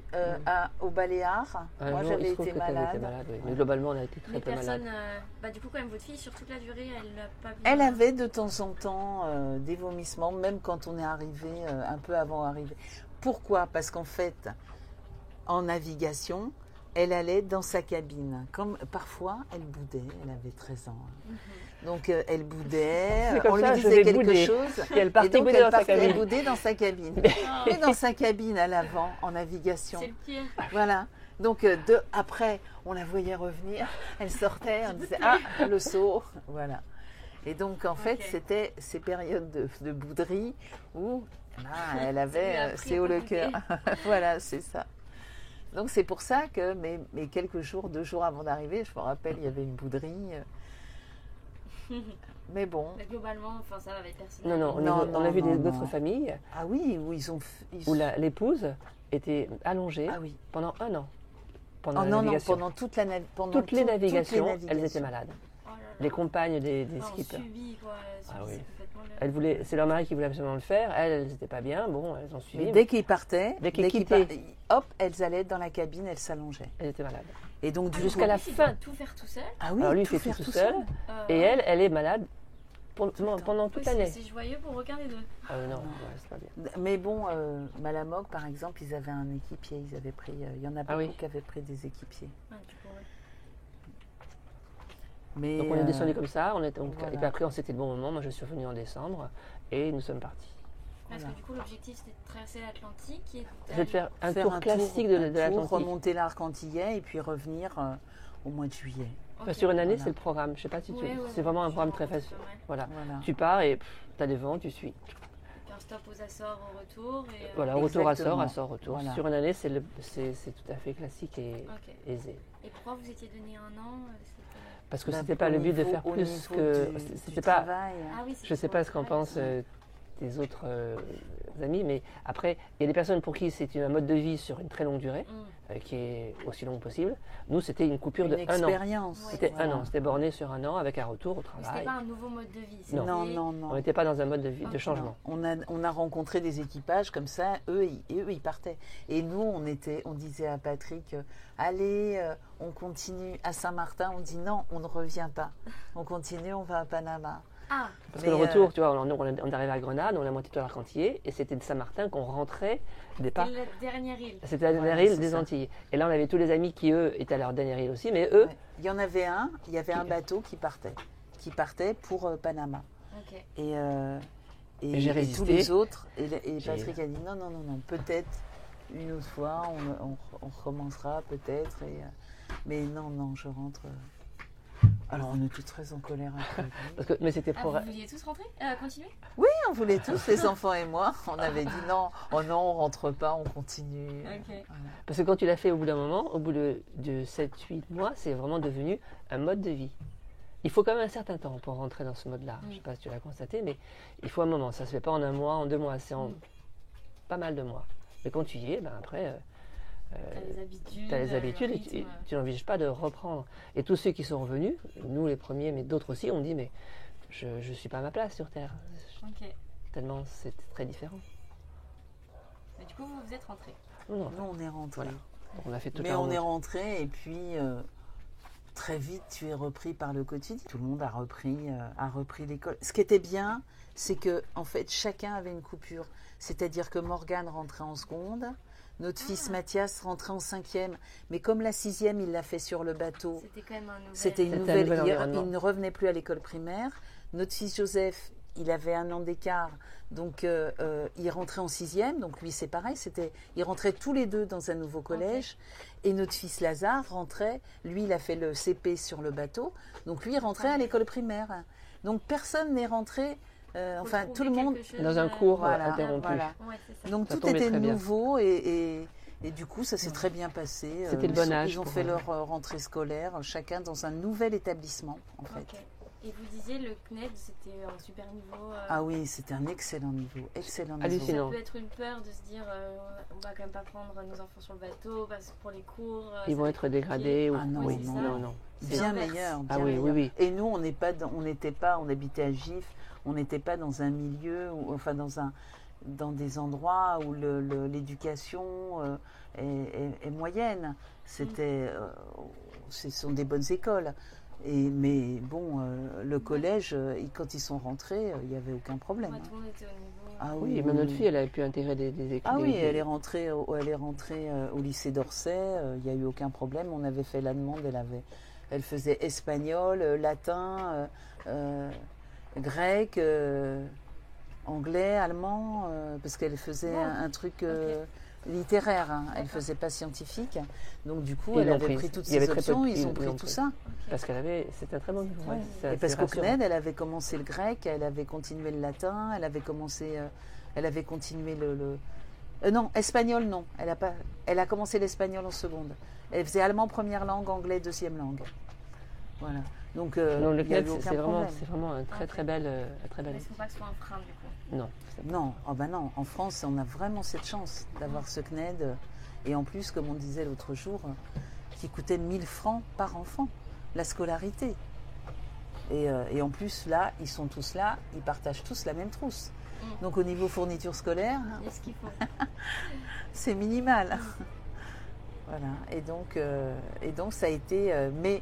au Baléares, moi j'avais été malade. Oui. Mais globalement, on a été très malade. Du coup, quand même, votre fille, sur toute la durée, elle n'a pas bien... Elle avait de temps en temps des vomissements, même quand on est arrivé, un peu avant d'arriver. Pourquoi ? Parce qu'en fait, en navigation, elle allait dans sa cabine. Comme parfois, elle boudait, elle avait 13 ans. Donc elle boudait, on lui disait quelque chose, et elle partait bouder dans sa cabine. Elle boudait dans sa cabine. Et dans sa cabine à l'avant, en navigation. C'est le pire. Voilà. Donc après, on la voyait revenir, elle sortait, on disait le saut, voilà. Et donc en fait, c'était ces périodes de bouderie où elle avait c'est haut le cœur. Voilà, c'est ça. Donc c'est pour ça que, mais quelques jours, 2 jours avant d'arriver, je me rappelle, il y avait une bouderie. Mais bon. Mais globalement, ça va avec personne. Non, on a vu d'autres familles. Ah oui, où où l'épouse était allongée pendant 1 an. Pendant toutes les navigations, elles étaient malades. Oh là là. Les compagnes des skippers. Subi, quoi. Ah oui. C'est leur mari qui voulait absolument le faire. Elles n'étaient pas bien. Bon, elles ont suivi. Mais dès qu'ils partaient, hop, elles allaient dans la cabine, elles s'allongeaient. Elles étaient malades. Et donc jusqu'à la fin, tout faire tout seul. Ah oui. Alors lui, il fait tout seul. Et elle est malade pendant toute l'année. C'est joyeux pour aucun des deux. Non, c'est pas bien. Mais bon, Malamocque, par exemple, ils avaient un équipier. Ils avaient pris. Il y en a beaucoup qui avaient pris des équipiers. Mais, donc on est descendu comme ça, et puis après on s'était le bon moment. Moi je suis revenu en décembre et nous sommes partis. Parce que du coup l'objectif c'était de traverser l'Atlantique et de faire un tour classique de l'Atlantique. Remonter l'arc antillais et puis revenir au mois de juillet. Sur une année c'est le programme, je sais pas si c'est vraiment un programme très facile. Voilà. Tu pars et tu as des vents, tu suis. Un stop aux Açores au retour. Voilà, retour Açores, retour. Voilà. Sur une année c'est tout à fait classique et aisé. Et pourquoi vous étiez donné 1 an parce que c'était pas le but de faire plus que. C'était pas. Je sais pas ce qu'en pensent tes autres amis, mais après, il y a des personnes pour qui c'est un mode de vie sur une très longue durée, qui est aussi longue possible. Nous, c'était une coupure de 1 an. Expérience. C'était 1 an. C'était borné sur 1 an avec un retour au travail. C'était pas un nouveau mode de vie. Non. On n'était pas dans un mode de vie de changement. On a rencontré des équipages comme ça. Eux, ils partaient. Et nous, on disait à Patrick, allez, on continue à Saint-Martin. On dit non, on ne revient pas. On continue, on va à Panama. Parce que le retour, tu vois, on arrivait à Grenade, on a monté tout l'Arc-Antillais, et c'était de Saint-Martin qu'on rentrait au départ. C'était la dernière île. C'était la dernière île des Antilles. Et là, on avait tous les amis qui, eux, étaient à leur dernière île aussi, mais eux... Il y en avait il y avait un bateau qui partait pour Panama. Et j'ai résisté. tous les autres, et Patrick a dit non, peut-être une autre fois, on recommencera peut-être, mais non, je rentre... Alors on était très en colère après lui. Mais c'était vous vouliez tous rentrer continuer? Oui, on voulait tous, les enfants et moi. On avait dit non, on rentre pas, on continue. Voilà. Parce que quand tu l'as fait au bout d'un moment, au bout de 7-8 mois, c'est vraiment devenu un mode de vie. Il faut quand même un certain temps pour rentrer dans ce mode-là. Je ne sais pas si tu l'as constaté, mais il faut un moment. Ça ne se fait pas en 1 mois, en 2 mois, c'est en pas mal de mois. Mais quand tu y es, après... tu as les habitudes et tu n'envisages pas de reprendre. Et tous ceux qui sont revenus, nous les premiers, mais d'autres aussi, ont dit mais je ne suis pas à ma place sur Terre. Tellement c'est très différent. Mais du coup, vous êtes rentrés? Non, on est rentrés. Voilà. On a fait toute on est rentrés et puis très vite tu es repris par le quotidien. Tout le monde a repris l'école. Ce qui était bien, c'est que en fait chacun avait une coupure. C'est-à-dire que Morgane rentrait en seconde. Notre fils Mathias rentrait en 5e, mais comme la 6e, il l'a fait sur le bateau. C'était quand même C'était une nouvelle. Il ne revenait plus à l'école primaire. Notre fils Joseph, il avait 1 an d'écart, donc il rentrait en 6e, donc lui c'est pareil, ils rentraient tous les 2 dans un nouveau collège, et notre fils Lazare rentrait, lui il a fait le CP sur le bateau, donc lui il rentrait à l'école primaire. Donc personne n'est rentré, enfin tout le monde dans un cours voilà, interrompu. Voilà. Ouais, c'est ça. Donc Ça tout tombait était très bien. nouveau et du coup ça s'est très bien passé. C'était le bon âge Ils ont pour fait eux. leur rentrée scolaire, chacun dans un nouvel établissement en fait. Ok. Et vous disiez le CNED, c'était un super niveau. Ah oui, c'était un excellent niveau, excellent niveau. Hallucinant. Ça peut être une peur de se dire on va quand même pas prendre nos enfants sur le bateau parce que pour les cours. Ils ça vont va être compliqué. dégradés. Ah non, Oui, non, c'est ça. non. C'est Bien l'inverse. meilleur. Ah bien oui, meilleur. oui. Et nous, on habitait à Gif, on n'était pas dans un milieu, enfin dans des endroits où l'éducation est moyenne. Ce sont des bonnes écoles. Mais bon, le collège, quand ils sont rentrés, il n'y avait aucun problème. Ouais, tout le monde était au niveau. Ah Oui, et même notre fille, elle avait pu intégrer des écoles. Ah oui, elle est rentrée au lycée d'Orsay, il n'y a eu aucun problème. On avait fait la demande, elle faisait espagnol, latin, grec, anglais, allemand, parce qu'elle faisait un truc littéraire, hein. Elle ne faisait pas scientifique. Donc du coup, Ils elle l'ont avait prise. pris toutes Il y avait ces très peu de- options, ils ont ils pris l'ont tout pris. ça. Parce c'était un très bon niveau. Ouais, c'est Et parce assez qu'au rassurant. CNED, elle avait commencé le grec, elle avait continué le latin, elle avait continué non, espagnol non. Elle a commencé l'espagnol en seconde. Elle faisait allemand première langue, anglais deuxième langue. Voilà. Donc Non, le il y a eu CNED, aucun c'est problème. vraiment un très belle. Mais il ne faut pas que ce soit un frein du coup. Non. Non, oh ben non. En France, on a vraiment cette chance d'avoir ce CNED. Et en plus, comme on disait l'autre jour, qui coûtait 1 000 francs par enfant, la scolarité. Et en plus, là, ils sont tous là, ils partagent tous la même trousse. Donc au niveau fourniture scolaire, Et ce qu'il faut. c'est minimal. Voilà. Et donc ça a été. Mais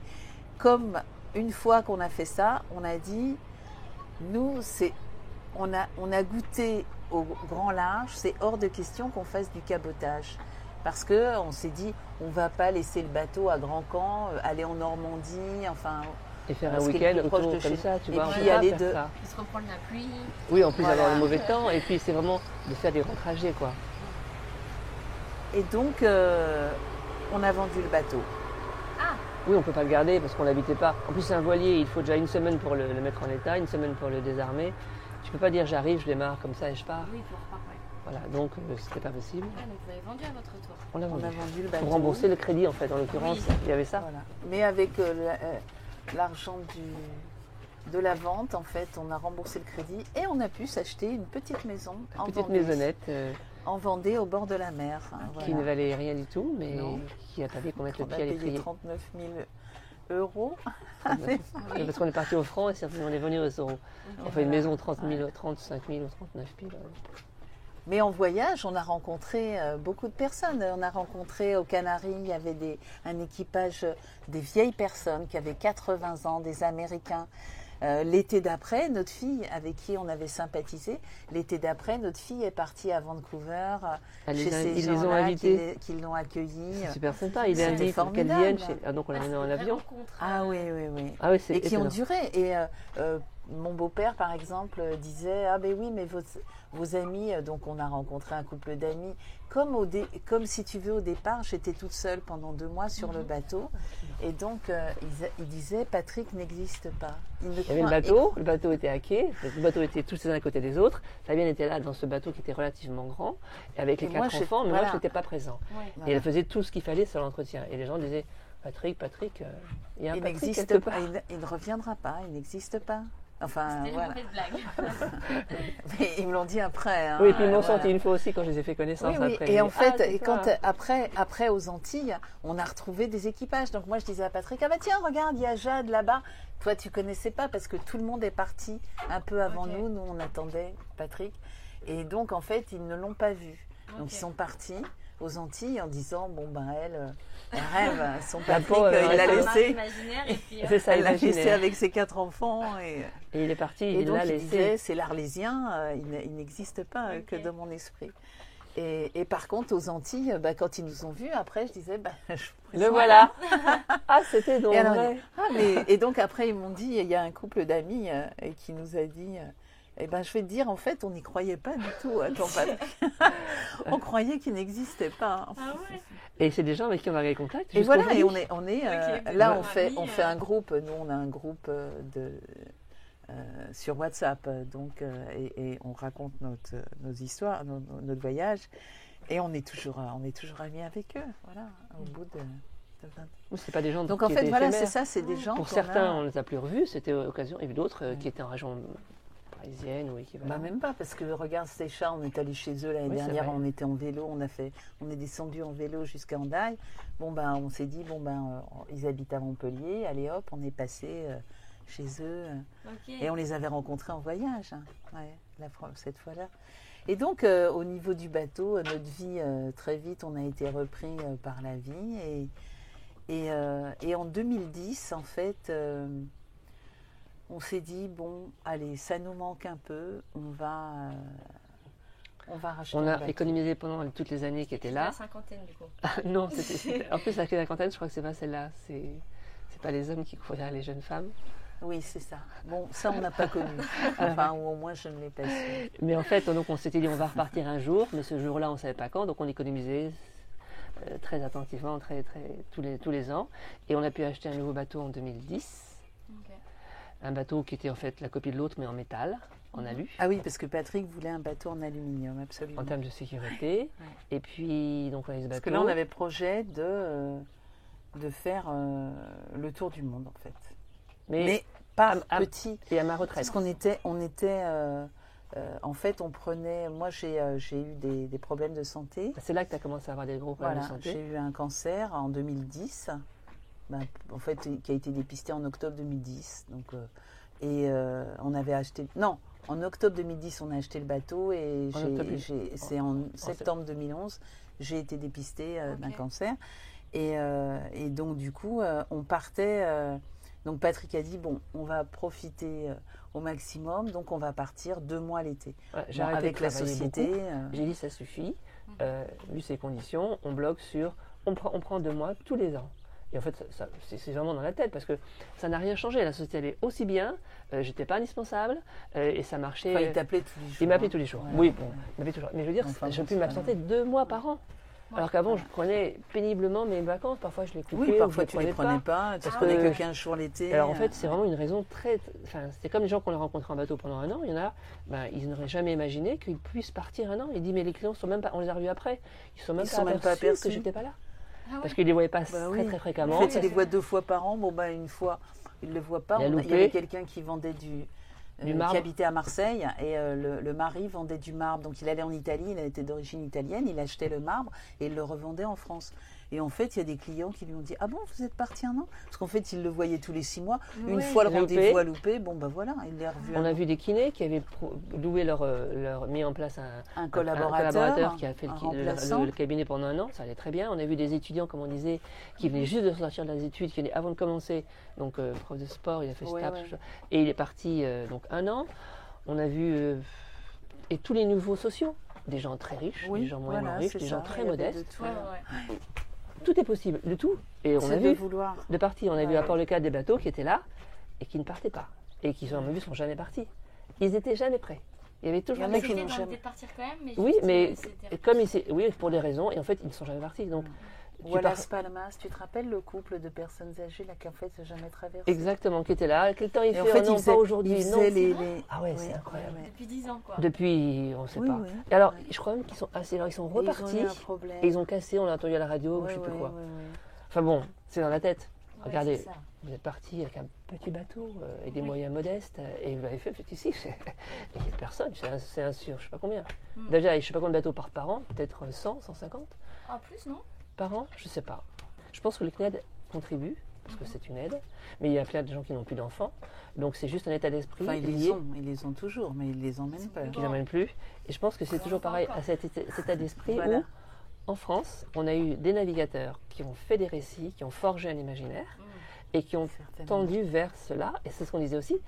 comme une fois qu'on a fait ça, on a dit, nous, on a goûté au grand large. C'est hors de question qu'on fasse du cabotage, parce que on s'est dit, on va pas laisser le bateau à Grand-Camp, aller en Normandie, enfin. Et faire un Ce qui est le week-end plus proche autour de comme chez- ça, tu et vois. puis on peut pas aller faire de- ça. Il se reprendre la pluie. Oui, en plus Voilà. d'avoir le mauvais temps, et puis c'est vraiment de faire des grands trajets, quoi. Et donc, on a vendu le bateau. Oui, on peut pas le garder parce qu'on l'habitait pas. En plus, c'est un voilier, il faut déjà 1 semaine pour le mettre en état, 1 semaine pour le désarmer. Tu peux pas dire j'arrive, je démarre comme ça et je pars. Oui, pour repartir. Voilà, donc c'était pas possible. Ah, donc vous avez vendu à votre tour. On l'a On vendu. a vendu le bateau. Pour rembourser le crédit, en fait, en l'occurrence, Oui. il y avait ça. Voilà. Mais avec l'argent de la vente, en fait, on a remboursé le crédit et on a pu s'acheter une petite maison en Petite Vendée, maisonnette en Vendée, au bord de la mer. qui ne valait rien du tout, mais Non. qui a fallu qu'on mette le On a pied à payé l'étrier. 39 000 euros. Parce qu'on est parti au franc et on est venu aux euros. On fait une maison 30 000, 35 000 ou 39 000. Mais en voyage, on a rencontré beaucoup de personnes. On a rencontré aux Canaries, il y avait un équipage, des vieilles personnes qui avaient 80 ans, des Américains. L'été d'après, notre fille, avec qui on avait sympathisé, l'été d'après, notre fille est partie à Vancouver chez ces Ils les ont gens-là invités. qui l'ont accueillie. C'est super sympa. Il est C'était invité qu'elles formidable. viennent. Donc on l'a mené en avion. Ah oui, oui, oui. Ah oui, c'est Et qui ont étonnant. duré. Et mon beau-père, par exemple, disait, ah ben oui, mais vos amis, donc on a rencontré un couple d'amis, comme si tu veux au départ, j'étais toute seule pendant 2 mois sur le bateau, et donc ils disaient, Patrick n'existe pas. Il y avait le bateau était à quai, le bateau était tous les uns à côté des autres. Fabienne était là dans ce bateau qui était relativement grand, avec les Et moi, 4 enfants, mais voilà. moi je n'étais pas présent. Ouais. Et elle faisait tout ce qu'il fallait sur l'entretien. Et les gens disaient, Patrick, il y a un Il Patrick n'existe quelque pas, part. il ne reviendra pas, il n'existe pas. Enfin, C'était une voilà. mauvaise blague. Mais ils me l'ont dit après. Hein, Oui, et puis ils m'ont voilà. senti une fois aussi quand je les ai fait connaissance. Oui, oui. Après. Et en Ah, fait, c'est quand, toi. après aux Antilles, on a retrouvé des équipages. Donc moi, je disais à Patrick, ah bah tiens, regarde, il y a Jade là-bas. Toi, tu connaissais pas parce que tout le monde est parti un peu avant nous. Nous, on attendait Patrick. Et donc, en fait, ils ne l'ont pas vu. Donc, ils sont partis aux Antilles en disant, bon, ben elle rêve. Son Patrick, pauvre, il l'a Un laissé. imaginaire et puis, C'est ça, Elle l'a laissé imaginaire. avec ses 4 enfants. Et Et il est parti, et il donc, l'a il laissé. disait, c'est l'Arlésien, il n'existe pas que dans mon esprit. Et par contre, aux Antilles, quand ils nous ont vus, après, je disais, Le voilà. Ah, c'était donc et, alors, vrai. et donc après, ils m'ont dit, il y a un couple d'amis qui nous a dit Eh ben, je vais te dire, en fait, on n'y croyait pas du tout à ton Patrick. On croyait qu'il n'existait pas. Ah ouais. Et c'est des gens avec qui on a les contacts. Et voilà, et aujourd'hui. on est Ok. là, Ouais. on fait un groupe. Nous, on a un groupe sur WhatsApp, donc, et on raconte nos histoires, notre voyage, et on est toujours amis avec eux. Voilà, au bout de 20. C'est pas des gens Donc qui en fait, étaient voilà, éphémères. c'est ça, c'est des gens. Pour qu'on certains, a- on ne les a plus revus, c'était occasion, et d'autres qui étaient en région parisienne ou équivalent. Bah même pas, parce que regarde Stécha, on est allé chez eux l'année Oui, c'est dernière, vrai. on était en vélo, on est descendu en vélo jusqu'à Hendaye. Bon ben, on s'est dit, ils habitent à Montpellier, allez hop, on est passé chez eux, et on les avait rencontrés en voyage, hein. Ouais, cette fois-là. Et donc, au niveau du bateau, notre vie, très vite, on a été repris par la vie, et en 2010, en fait, on s'est dit, bon, allez, ça nous manque un peu, on va racheter On un a bateau. économisé pendant toutes les années qui étaient La là. cinquantaine, du coup. Non, en plus, la cinquantaine, je crois que c'est pas celle-là. C'est pas les hommes qui courent derrière les jeunes femmes. Oui, c'est ça. Bon, ça, on n'a pas connu. Enfin, ou au moins, je ne l'ai pas su. Mais en fait, donc, on s'était dit on va repartir un jour, mais ce jour-là, on ne savait pas quand, donc on économisait très attentivement tous les ans. Et on a pu acheter un nouveau bateau en 2010. Un bateau qui était en fait la copie de l'autre, mais en métal, en alu. Ah oui, parce que Patrick voulait un bateau en aluminium, absolument. En termes de sécurité. Ouais. Et puis, donc, on a eu ce Parce bateau. que là, on avait projet de faire le tour du monde, en fait. Mais pas petit. Et à ma retraite. Parce qu'on était en fait, on prenait. Moi, j'ai eu des problèmes de santé. C'est là que tu as commencé à avoir des gros problèmes Voilà, de santé. j'ai eu un cancer en 2010, en fait, qui a été dépisté en octobre 2010. Donc, on avait acheté. Non, en octobre 2010, on a acheté le bateau et c'est en septembre 2011, j'ai été dépistée d'un cancer. Et donc, du coup, on partait. Donc, Patrick a dit bon, on va profiter au maximum, donc on va partir 2 mois l'été. Ouais, j'ai Bon, arrêté avec de la travailler société. beaucoup. J'ai dit ça suffit. Vu ces conditions, on bloque sur. On prend 2 mois tous les ans. Et en fait, c'est vraiment dans la tête parce que ça n'a rien changé. La société allait aussi bien. J'étais pas indispensable et ça marchait. Enfin, il t'appelait tous les jours. Il m'appelait tous les jours. Voilà. Oui, bon, il m'appelait toujours. Mais je veux dire, Enfin, j'ai bon, pu c'est pas m'absenter 2 mois par an. Alors qu'avant, je prenais péniblement mes vacances. Parfois, je les coupais. Oui, ou parfois je tu les prenais pas. Tu Parce prenais que- que 15 jours l'été. Alors en fait, c'est vraiment une raison très. Enfin, c'est comme les gens qu'on a rencontrés en bateau pendant 1 an. Il y en a, ils n'auraient jamais imaginé qu'ils puissent partir 1 an. Il dit, mais les clients sont même pas. On les a revus après. Ils sont même pas aperçus que j'étais pas là. Parce qu'ils les voyaient pas très fréquemment. En fait, il les voit 2 fois par an. Bon, une fois, il ne le voit pas. Il a Il y loupé. avait quelqu'un qui vendait Du marbre. qui habitait à Marseille et le mari vendait du marbre. Donc il allait en Italie, il était d'origine italienne, il achetait le marbre et il le revendait en France. Et en fait, il y a des clients qui lui ont dit « Ah bon, vous êtes parti 1 an ?» Parce qu'en fait, il le voyait tous les 6 mois. Une fois le Loupé. rendez-vous a loupé, bon ben voilà, il l'a revu. On a vu des kinés qui avaient loué mis en place un collaborateur qui a fait un remplaçant. le cabinet pendant 1 an, ça allait très bien. On a vu des étudiants, comme on disait, qui venaient juste de sortir des études, qui venaient avant de commencer, donc prof de sport, il a fait Ouais, STAPS, ouais. tout ça. Et il est parti donc 1 an. On a vu et tous les nouveaux sociaux, des gens très riches, Oui, des gens moins voilà, riches, c'est des ça, gens très il y avait de modestes. tout. Tout est possible, de tout. Et on C'est a de vu vouloir. de partir. On a vu à part le cas des bateaux qui étaient là et qui ne partaient pas. Et qui, à mon avis, sont jamais partis. Ils n'étaient jamais prêts. Il y avait toujours Il y en a quelque qui chose. n'ont jamais. de partir quand même, mais Oui, juste, mais c'était comme oui, pour des raisons, et en fait, ils ne sont jamais partis. Donc, tu Voilà, pars- Palmas, tu te rappelles le couple de personnes âgées là qui en fait n'a jamais traversé. Exactement, qui était là. Quel temps il Et en fait? fait, Oh non, il faisait, pas aujourd'hui. il Non. faisait les. Ah ouais, Oui, c'est incroyable. ouais. depuis 10 ans, quoi. Depuis, on ne sait Oui, pas. oui. Et alors, Ouais. je crois même qu'ils sont assez. Alors, ils sont Et ils ont repartis. eu un problème. Et ils ont cassé, on a entendu à la radio, Ouais, je ne sais plus ouais, quoi. ouais, ouais. Enfin bon, c'est dans la tête. Ouais, Regardez, c'est ça. vous êtes parti avec un petit bateau et des moyens modestes et vous l'avez fait ici. Il n'y a personne, c'est un sur je sais pas combien. Déjà, je ne sais pas combien de bateaux partent par an, peut-être 100, 150 En plus, non? par an, je ne sais pas. Je pense que le CNED contribue, parce que c'est une aide, mais il y a plein de gens qui n'ont plus d'enfants, donc c'est juste un état d'esprit Enfin, ils lié, les ont toujours, mais ils les emmènent pas. qui n'emmène plus. Et je pense que c'est toujours pareil à cet état d'esprit Voilà. où, en France, on a eu des navigateurs qui ont fait des récits, qui ont forgé un imaginaire et qui ont Certainement. tendu vers cela. Et c'est ce qu'on disait aussi.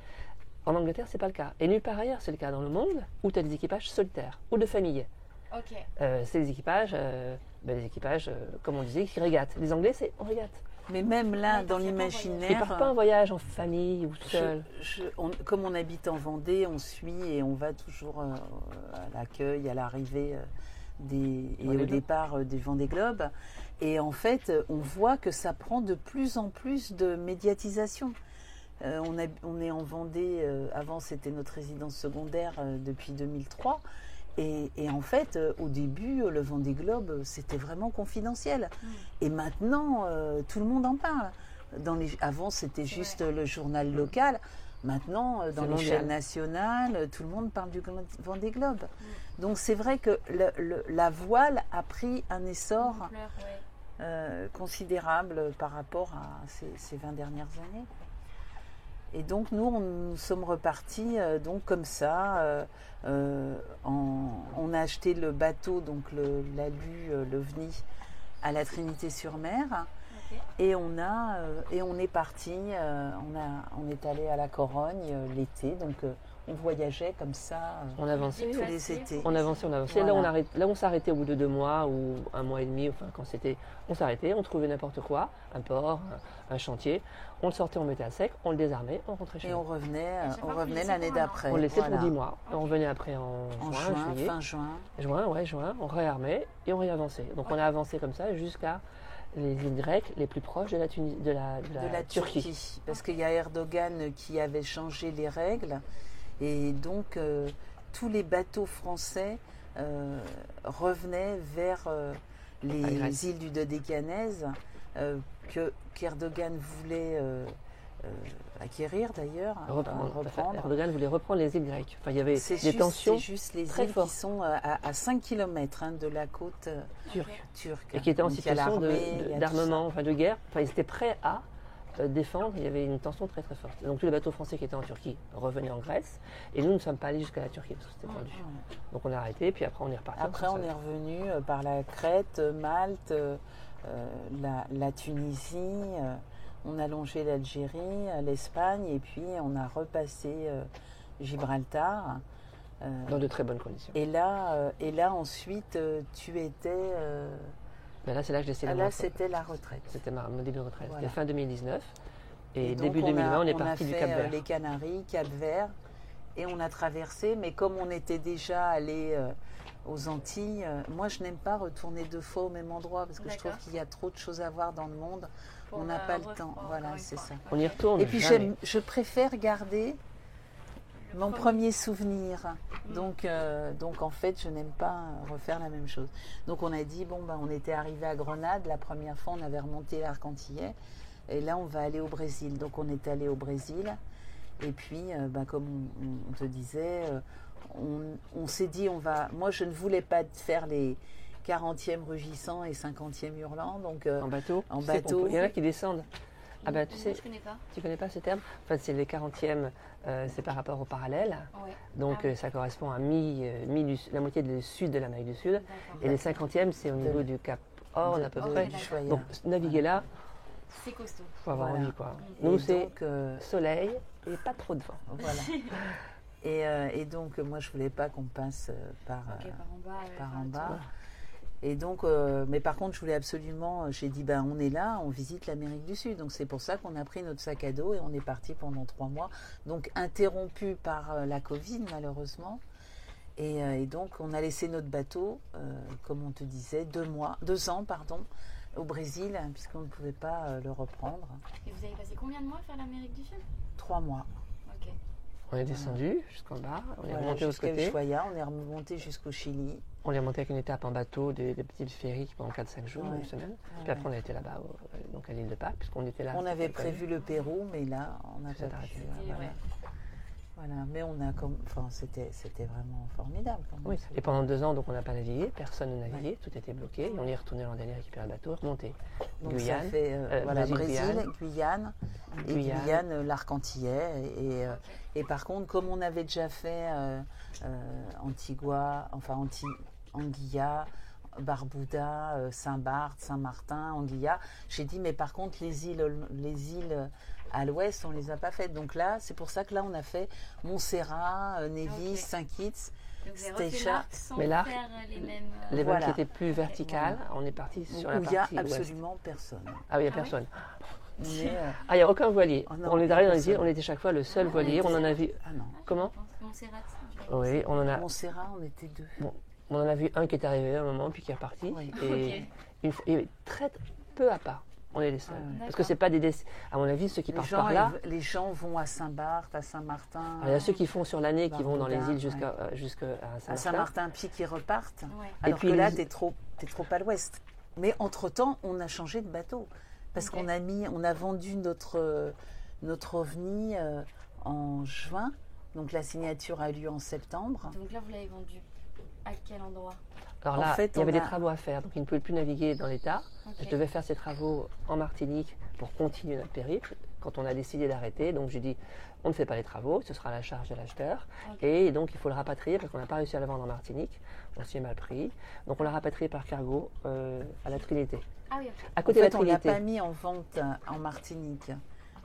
En Angleterre, c'est pas le cas. Et nulle part ailleurs, c'est le cas dans le monde où tu as des équipages solitaires ou de famille. Ok. C'est des équipages, comme on disait, qui régatent. Les Anglais, c'est on régate. Mais même là, Ouais, dans parce qu'il y a pas en l'imaginaire... Ils partent pas en voyage en famille ou seul. Comme on habite en Vendée, on suit et on va toujours à l'accueil, à l'arrivée et au départ des Vendée Globes. Et en fait, on voit que ça prend de plus en plus de médiatisation. On est en Vendée, avant c'était notre résidence secondaire depuis 2003. Et en fait, au début, le Vendée Globe, c'était vraiment confidentiel. Et maintenant, tout le monde en parle. Avant, c'était juste le journal local. Maintenant, dans les chaînes nationales, tout le monde parle du Vendée Globe. Donc c'est vrai que la voile a pris un essor considérable par rapport à ces 20 dernières années. Et donc nous sommes repartis donc comme ça. On a acheté le bateau, donc l'Alu, l'OVNI, à la Trinité-sur-Mer. Et on est parti. On est allé à la Corogne l'été. Donc on voyageait comme ça. On avançait tous les étés. On avançait. Voilà. Là, on s'arrêtait au bout de 2 mois ou 1 mois et demi. Enfin, quand c'était, on s'arrêtait, on trouvait n'importe quoi, un port, un chantier. On le sortait, on le mettait à sec, on le désarmait, on rentrait chez nous. Et on revenait l'année d'après. On le laissait pour 10 mois. On revenait après en juillet. Fin juin. Juin. On réarmait et on réavançait. Donc on a avancé comme ça jusqu'à les îles grecques les plus proches de la Turquie. Parce qu'il y a Erdogan qui avait changé les règles. Et donc, tous les bateaux français revenaient vers les îles du Dodécanèse qu'Erdogan voulait acquérir d'ailleurs. Reprendre. Erdogan voulait reprendre les îles grecques. Enfin, il y avait des tensions. C'est juste les très îles fortes. qui sont à 5 km de la côte turque. Et qui étaient en Donc, il y a situation l'armée, d'armement, enfin de guerre. Enfin, ils étaient prêts à défendre. Il y avait une tension très très forte. Donc tous les bateaux français qui étaient en Turquie revenaient en Grèce. Et nous ne sommes pas allés jusqu'à la Turquie parce que c'était tendu. Donc on a arrêté, puis après on est reparti. Après on est revenu par la Crète, Malte, la Tunisie. On a longé l'Algérie, l'Espagne, et puis on a repassé Gibraltar. Dans de très bonnes conditions. Et là ensuite, tu étais... Ben là, c'est là que j'ai essayé Là, c'était la retraite. C'était mon début de retraite. Voilà. C'était fin 2019. Et donc, début 2020, on est parti du Cap-Vert. On a fait les Canaries, Cap-Vert, et on a traversé. Mais comme on était déjà allé aux Antilles, moi, je n'aime pas retourner 2 fois au même endroit parce que je trouve qu'il y a trop de choses à voir dans le monde. On n'a pas le temps. Voilà, c'est ça. On y retourne. Et puis, je préfère garder mon premier souvenir. Donc en fait, je n'aime pas refaire la même chose. Donc on a dit, on était arrivé à Grenade. La première fois, on avait remonté l'Arc-Antillais. Et là, on va aller au Brésil. Donc on est allé au Brésil. Et puis, comme on te disait, on s'est dit, moi, je ne voulais pas faire les 40e rugissants et 50e hurlants. Donc, en bateau. Il y en a qui descendent. Ah ben tu sais, je connais pas. Tu connais pas ce terme? En fait, c'est les 40e, c'est par rapport au parallèle. Ouais. Donc ça correspond à la moitié du sud de l'Amérique du Sud. Et les 50e, c'est au niveau du Cap Horn à peu près. Donc naviguer là, c'est costaud. Faut avoir envie quoi. Nous c'est soleil et pas trop de vent. Voilà. Et donc moi je voulais pas qu'on passe par en bas. Et donc, mais par contre, je voulais absolument, j'ai dit, on est là, on visite l'Amérique du Sud. Donc, c'est pour ça qu'on a pris notre sac à dos et on est parti pendant 3 mois. Donc, interrompu par la Covid, malheureusement. Et donc, on a laissé notre bateau, comme on te disait, 2 ans, au Brésil, puisqu'on ne pouvait pas le reprendre. Et vous avez passé combien de mois à faire l'Amérique du Sud? 3 mois. Ok. On est descendu jusqu'en bas, on est remonté jusqu'à Ushuaia, on est remonté jusqu'au Chili. On est remonté avec une étape en bateau, des petites ferries pendant 4-5 jours, une semaine. Puis après, on a été là-bas, donc à l'île de Pâques, puisqu'on était là. On avait prévu le Pérou, mais là, on n'a pas pu. Voilà, mais c'était vraiment formidable. Oui, et pendant 2 ans, donc on n'a pas navigué, personne ne naviguait, tout était bloqué. Et on est retourné l'an dernier récupérer le bateau, remonté. Donc Guyane, ça fait Brésil, Guyane, l'Arc-Antillais. Et par contre, comme on avait déjà fait Antigua, Anguilla, Barbuda, Saint-Barth, Saint-Martin, Anguilla, j'ai dit mais par contre les îles à l'ouest, on les a pas faites. Donc là, c'est pour ça que là, on a fait Montserrat, Nevis, Saint-Kitts. Donc, vous avez refait Station. l'arc sans Mais l'arc, faire les mêmes... Les vannes Voilà. qui étaient plus verticales, on est parti sur la Où il partie n'y a ouest. absolument personne. Ah oui, il n'y a Ah oui. personne. Mais, Ah, il n'y a aucun voilier. Oh non, On est arrivé dans les personne. îles, on était chaque fois le seul voilier. On en a vu. ah non. Comment? Montserrat. Oui, on en a. Montserrat, on était 2. On en a vu un qui est arrivé à un moment, puis qui est reparti. Oui. Et et très peu à part. On est les seuls. Ouais. Parce que c'est pas des. À mon avis, ceux qui partent par là. Les gens vont à Saint-Barth, à Saint-Martin. Il y a ceux qui font sur l'année, qui vont dans les îles Baroudin, jusqu'à à Saint-Martin. Saint-Martin, puis qui repartent. Ouais. Alors puis que là, les- t'es trop à l'ouest. Mais entre-temps, on a changé de bateau. Parce Ok. on a vendu notre OVNI en juin. Donc la signature a eu lieu en septembre. Donc là, vous l'avez vendu à quel endroit? Alors En là, fait, il y avait on des a- travaux à faire, donc ils ne pouvaient plus naviguer dans l'État. Ok. Je devais faire ces travaux en Martinique pour continuer notre périple. Quand on a décidé d'arrêter, donc j'ai dit, on ne fait pas les travaux, ce sera à la charge de l'acheteur. Ok. Et donc il faut le rapatrier parce qu'on n'a pas réussi à le vendre en Martinique. On s'y est mal pris. Donc on l'a rapatrié par cargo à la Trinité. Ah oui, ok. À En côté fait, de la on ne l'a Trinité. pas mis en vente en Martinique.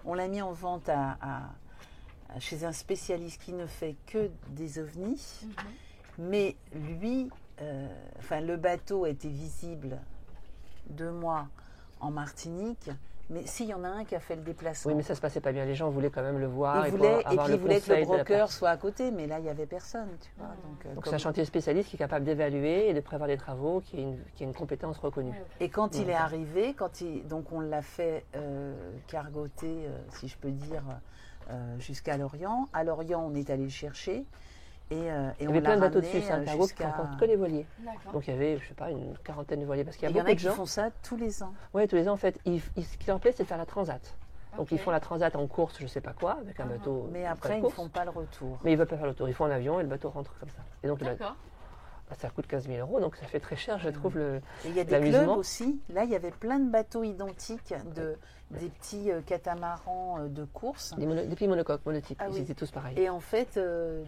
On l'a mis en vente chez un spécialiste qui ne fait que des ovnis. Mais lui, le bateau était visible 2 mois en Martinique. Mais s'il y en a un qui a fait le déplacement. Oui, mais ça se passait pas bien. Les gens voulaient quand même le voir. il pour voulait, et avoir puis il voulait que le conseil de la broker personne. soit à côté, mais là il n'y avait personne, tu vois. Donc comme- c'est un chantier spécialiste qui est capable d'évaluer et de prévoir des travaux, qui a une compétence reconnue. Et quand il Ouais. est arrivé, donc on l'a fait cargoter, si je peux dire, jusqu'à Lorient. À Lorient, on est allé le chercher et Il y on avait l'a plein de bateaux ramené dessus, c'est un cargo qui jusqu'à... transporte que les voiliers. D'accord. Donc il y avait, je sais pas, une quarantaine de voiliers. Parce qu'il y Il a y en beaucoup a de qui gens. font ça tous les ans. Oui, tous les ans, en fait, ce qui leur plaît, c'est de faire la transat. Donc Ok. ils font la transat en course, je sais pas quoi, avec un bateau. Mais pas après, de ils ne course. font pas le retour. Mais ils veulent pas faire le tour. Ils font un avion et le bateau rentre comme ça. Et donc D'accord. ça coûte 15 000 €, donc ça fait très cher, je trouve. Et il y a des L'amusement. clubs aussi. Là, il y avait plein de bateaux identiques, des petits catamarans de course. Des petits monocoques, monotypes, Ah ils oui. étaient tous pareils. Et en fait,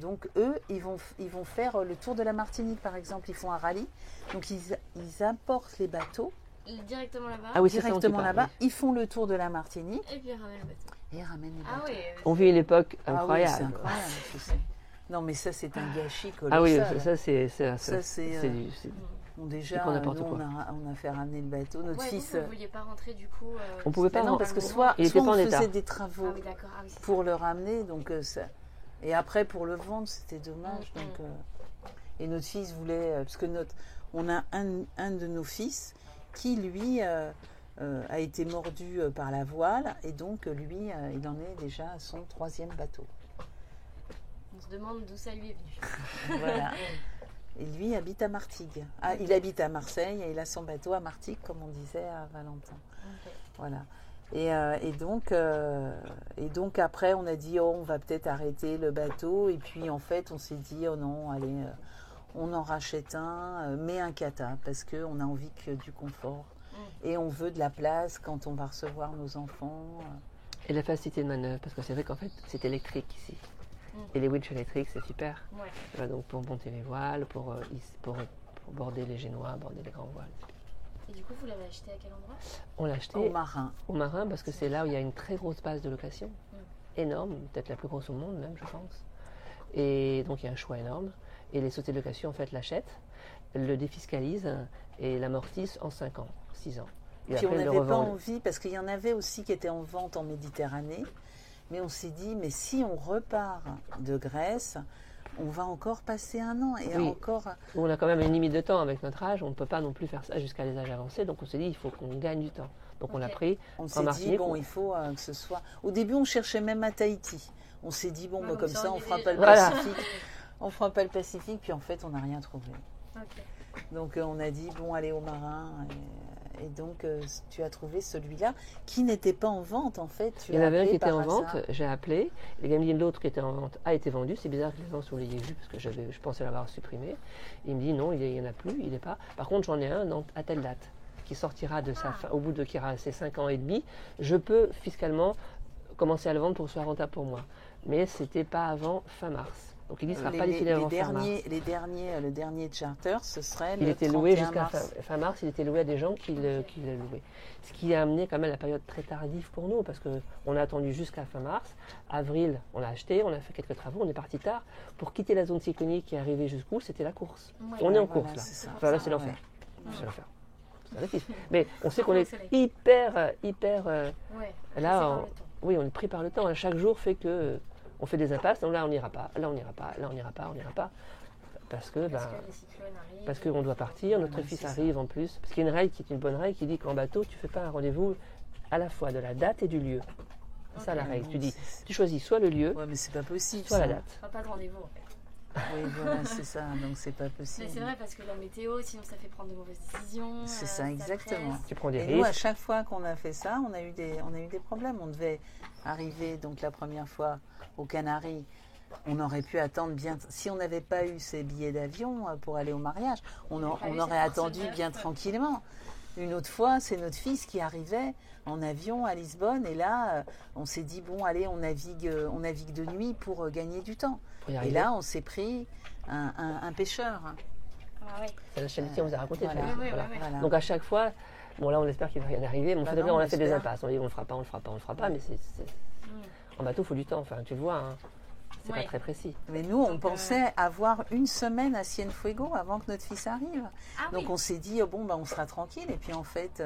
donc eux, ils vont faire le tour de la Martinique, par exemple. Ils font un rallye. Donc ils importent les bateaux Directement là-bas. Ah oui, c'est ça dont tu directement parles, là-bas. oui. Ils font le tour de la Martinique Et puis ils ramènent le bateau. et ils ramènent les Ah bateaux. oui. On vit une époque Ah oui, incroyable. c'est incroyable. je sais. Non, mais ça, c'est un gâchis colossal. Ah oui, ça c'est Ça, c'est, Bon, déjà, c'est pour n'importe nous, quoi. on a fait ramener le bateau. Notre Ouais, fils. vous ne vouliez pas rentrer du coup. On pouvait pas. Mais non, en- parce que soit il était on pas en faisait état. des travaux Ah oui, d'accord. Ah oui, c'est pour le ramener, donc ça. Et après, pour le vendre, c'était dommage. Donc, et notre fils voulait. Parce que on a un de nos fils qui, lui, a été mordu par la voile. Et donc, lui, il en est déjà à son 3e bateau. On se demande d'où ça lui est venu. Voilà. Et lui habite à Martigues. Ah, il habite à Marseille et il a son bateau à Martigues, comme on disait à Valentin. Ok. Voilà. Et donc après, on a dit, oh, on va peut-être arrêter le bateau. Et puis en fait, on s'est dit, oh non, allez, on en rachète un, mais un cata, parce qu'on a envie que du confort. Et on veut de la place quand on va recevoir nos enfants. Et la facilité de manœuvre, parce que c'est vrai qu'en fait, c'est électrique ici. Et les winches électriques, c'est super. Ouais. Voilà, donc pour monter les voiles, pour border les génois, border les grands voiles. Et du coup, vous l'avez acheté à quel endroit? On l'a acheté Au marin. au Marin parce que c'est là où il y a une très grosse base de location. Énorme, peut-être la plus grosse au monde même, je pense. Et donc il y a un choix énorme. Et les sociétés de location, en fait, l'achètent, le défiscalisent et l'amortissent en 5 ans, 6 ans. Et Puis on après, le n'avait pas revendent. envie, parce qu'il y en avait aussi qui étaient en vente en Méditerranée, mais on s'est dit, mais si on repart de Grèce, on va encore passer 1 an et Oui. encore... On a quand même une limite de temps avec notre âge, on ne peut pas non plus faire ça jusqu'à les âges avancés, donc on s'est dit il faut qu'on gagne du temps. Donc on l'a Ok. pris On en s'est dit, Martinique. bon, il faut que ce soit... Au début, on cherchait même à Tahiti. On s'est dit, bon, Ouais, bah, vous comme ça, on sauriez fera déjà. pas le Voilà. Pacifique. On fera pas le Pacifique, puis en fait, on n'a rien trouvé. Ok. Donc on a dit, bon, allez au marin. Et donc, tu as trouvé celui-là, qui n'était pas en vente, en fait. Tu Il y en l'as avait un appelé qui était par en vente, hasard. j'ai appelé. Les gars me disent l'autre qui était en vente a été vendu. C'est bizarre que les gens vous l'ayez vu parce que je pensais l'avoir supprimé. Il me dit non, il n'y en a plus, il n'est pas. Par contre, j'en ai un à telle date qui sortira de sa fin, au bout de qui aura ses 5 ans et demi. Je peux fiscalement commencer à le vendre pour que ce soit rentable pour moi. Mais c'était pas avant fin mars. Donc il dit qu'il ne sera pas liquidé avant fin mars. Le dernier charter, ce serait Il le était loué 31 jusqu'à mars. fin mars, il était loué à des gens qui le louaient. Ce qui a amené quand même la période très tardive pour nous, parce qu'on a attendu jusqu'à fin mars. Avril, on a acheté, on a fait quelques travaux, on est parti tard. Pour quitter la zone cyclonique et arriver jusqu'où, c'était la course. On est en course là. Enfin, là, c'est l'enfer. C'est l'enfer. Mais on sait qu'on est hyper là, oui, on est pris par le temps. Chaque jour fait que on fait des impasses. Donc là, on n'ira pas. Là, on n'ira pas. Là, on n'ira pas. On n'ira pas. Parce qu'on doit partir. Notre fils arrive en plus. Parce qu'il y a une règle qui est une bonne règle qui dit qu'en bateau, tu fais pas un rendez-vous à la fois de la date et du lieu. C'est ça la règle. Tu dis, tu choisis soit le lieu, mais c'est pas possible. soit la date. Pas de rendez-vous en fait. Oui, voilà, c'est ça, donc c'est pas possible. Mais c'est vrai parce que la météo, sinon ça fait prendre de mauvaises décisions. C'est ça, exactement. Tu prends des Et risques. nous, à chaque fois qu'on a fait ça, on a eu des problèmes. On devait arriver donc la première fois aux Canaries. On aurait pu attendre bien. Si on n'avait pas eu ces billets d'avion pour aller au mariage, on aurait attendu bien tranquillement. Une autre fois, c'est notre fils qui arrivait en avion à Lisbonne et là, on s'est dit bon, allez, on navigue de nuit pour gagner du temps. Et là, on s'est pris un pêcheur. C'est la chaîne on vous a raconté. Voilà. Donc à chaque fois, bon là, on espère qu'il va rien arriver. Mais on a fait des impasses. On dit on le fera pas, mais en bateau, il faut du temps. Enfin, tu le vois. Hein. C'est pas très précis. Mais nous, on pensait avoir une semaine à Cienfuegos avant que notre fils arrive. Donc on s'est dit, on sera tranquille. Et puis en fait,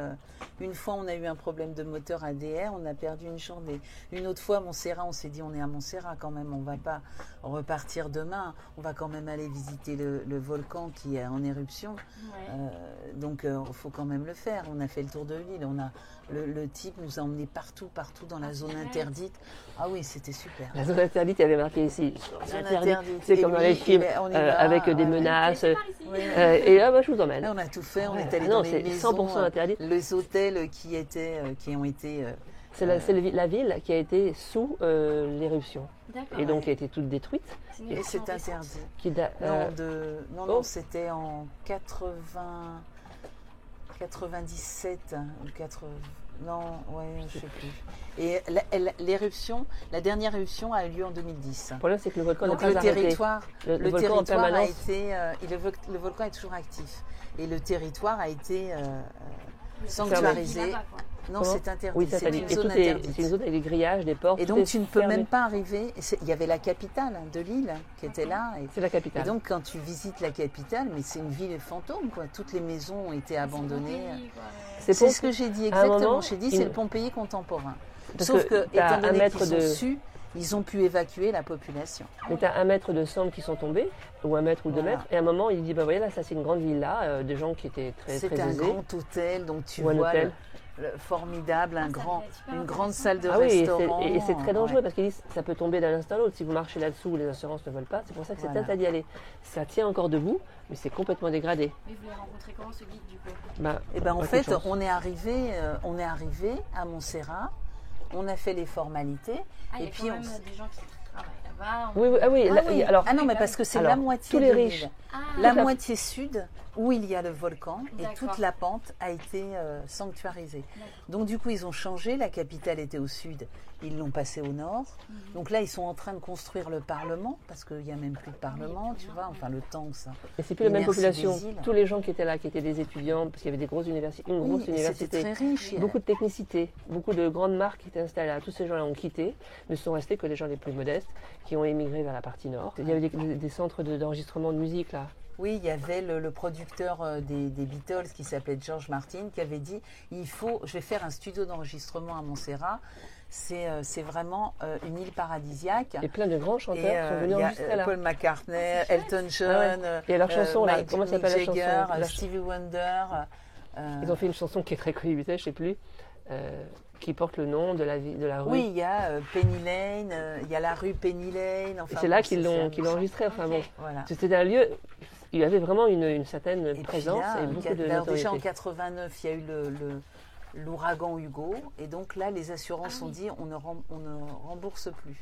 une fois, on a eu un problème de moteur ADR, on a perdu une journée. Une autre fois, Montserrat, on s'est dit, on est à Montserrat quand même, on va pas repartir demain. On va quand même aller visiter le volcan qui est en éruption. Donc il faut quand même le faire. On a fait le tour de l'île. Le type nous a emmenés partout dans la zone interdite. Ah oui, c'était super. La zone interdite, il y avait marqué ici. C'est comme dans les films, avec des menaces. Et là, je vous emmène. Là, on a tout fait. On est allé dans les maisons, 100% interdite. Les hôtels qui ont été. C'est la ville qui a été sous l'éruption. Et donc qui a été toute détruite. Et c'est interdit. Non, c'était en 97 ou 80. Non, je sais plus. Et la dernière éruption a eu lieu en 2010. Le problème, c'est que le volcan donc n'a pas arrêté. Le territoire a été, le volcan est toujours actif. Et le territoire a été sanctuarisé. Non, c'est interdit. Oui, c'est une zone interdite. C'est une zone avec des grillages, des portes. Et donc, tu ne peux même pas arriver. Il y avait la capitale de l'île qui était là. C'est la capitale. Et donc, quand tu visites la capitale, mais c'est une ville fantôme, quoi. Toutes les maisons ont été abandonnées. C'est ce que j'ai dit exactement. J'ai dit, c'est le Pompéi contemporain. Sauf que, étant donné qu'ils sont su, ils ont pu évacuer la population. Mais tu as 1 mètre de cendres qui sont tombés, ou 1 mètre ou 2 mètres, et à un moment, il dit, voyez là, ça c'est une grande villa, des gens qui étaient très aisés. C'est un grand hôtel, donc tu vois formidable, une grande salle de restaurant. Et c'est très dangereux parce qu'ils disent ça peut tomber d'un instant à l'autre. Si vous marchez là-dessous, les assurances ne veulent pas. C'est pour ça que c'est interdit d'y aller. Ça tient encore debout, mais c'est complètement dégradé. Mais vous l'avez rencontré comment ce guide du coup En fait, on est arrivé à Montserrat. On a fait les formalités. Et puis même des gens qui travaillent là-bas. Oui. Alors, non, mais parce que c'est la moitié tous les de riches. l'île. La moitié sud, où il y a le volcan, et toute la pente a été sanctuarisée. Donc du coup, ils ont changé. La capitale était au sud. Ils l'ont passée au nord. Donc là, ils sont en train de construire le Parlement, parce qu'il n'y a même plus de Parlement, tu vois, enfin le temps que ça. Et c'est plus la même population. Tous les gens qui étaient là, qui étaient des étudiants, parce qu'il y avait des grosses universités, une grosse université, très riche, beaucoup de technicité, beaucoup de grandes marques qui étaient installées là. Tous ces gens-là ont quitté, ne sont restés que les gens les plus modestes, qui ont émigré vers la partie nord. Il y avait des centres d'enregistrement de musique là. Oui, il y avait le producteur des Beatles qui s'appelait George Martin qui avait dit je vais faire un studio d'enregistrement à Montserrat. C'est vraiment une île paradisiaque. Et plein de grands chanteurs sont venus enregistrer là. Paul McCartney, Elton John, et leur chanson là, comment s'appelle la chanson Stevie Wonder. Ils ont fait une chanson qui est très connue, je ne sais plus, qui porte le nom de la rue. Oui, il y a Penny Lane, il y a la rue Penny Lane. Enfin, c'est là qu'ils l'ont enregistré. Enfin bon, c'était un lieu. Il y avait vraiment une certaine présence et beaucoup de notoriété. Déjà en 89, il y a eu l'ouragan Hugo, et donc là, les assurances ont dit on ne rembourse plus.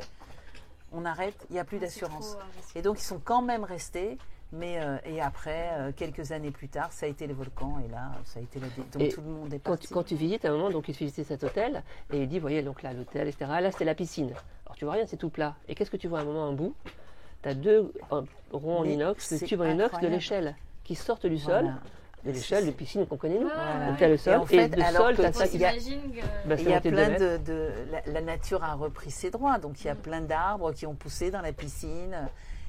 On arrête, il n'y a plus d'assurance. Et donc, ils sont quand même restés, mais et après, quelques années plus tard, ça a été le volcan, et là, ça a été donc tout le monde est parti. Quand tu visites, à un moment, donc il visitait cet hôtel, et il dit, voyez, donc là, l'hôtel, etc. Là, c'était la piscine. Alors, tu vois rien, c'est tout plat. Et qu'est-ce que tu vois à un moment, un bout tu as 2 ronds en Mais inox, des c'est tubes en inox de incroyable. l'échelle qui sortent du sol. Voilà. De l'échelle de piscine qu'on connaît nous. Voilà. Donc tu as le sol Et en fait, de alors sol, que tu as ça il qui y a- bah, Il c'est y a monté de plein mètres. la nature a repris ses droits, donc il y a plein d'arbres qui ont poussé dans la piscine.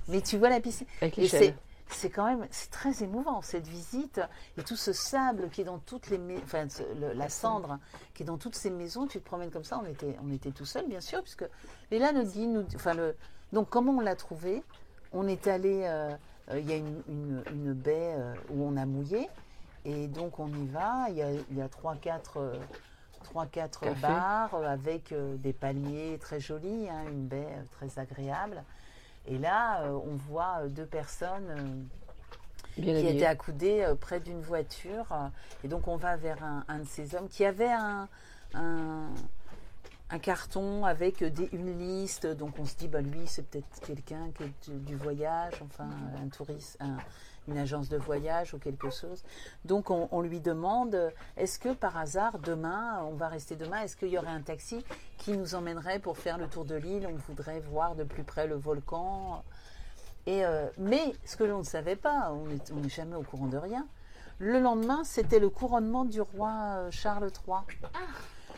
Mais tu vois la piscine. Avec Et l'échelle. c'est quand même, c'est très émouvant cette visite et tout ce sable qui est dans toutes les, la cendre qui est dans toutes ces maisons. Tu te promènes comme ça. On était tout seuls bien sûr, puisque Léla nous dit, donc comment on l'a trouvé? On est allé, il y a une baie où on a mouillé. Et donc on y va, il y a 3-4 bars avec des palmiers très jolis, hein, une baie très agréable. Et là, on voit 2 personnes qui étaient accoudées près d'une voiture. Et donc on va vers un de ces hommes qui avait un carton avec une liste. Donc on se dit, lui c'est peut-être quelqu'un qui est du voyage, enfin un touriste, une agence de voyage ou quelque chose. Donc on lui demande, est-ce que par hasard demain, on va rester demain, est-ce qu'il y aurait un taxi qui nous emmènerait pour faire le tour de l'île? On voudrait voir de plus près le volcan. Mais ce que l'on ne savait pas, on n'est jamais au courant de rien. Le lendemain, c'était le couronnement du roi Charles III.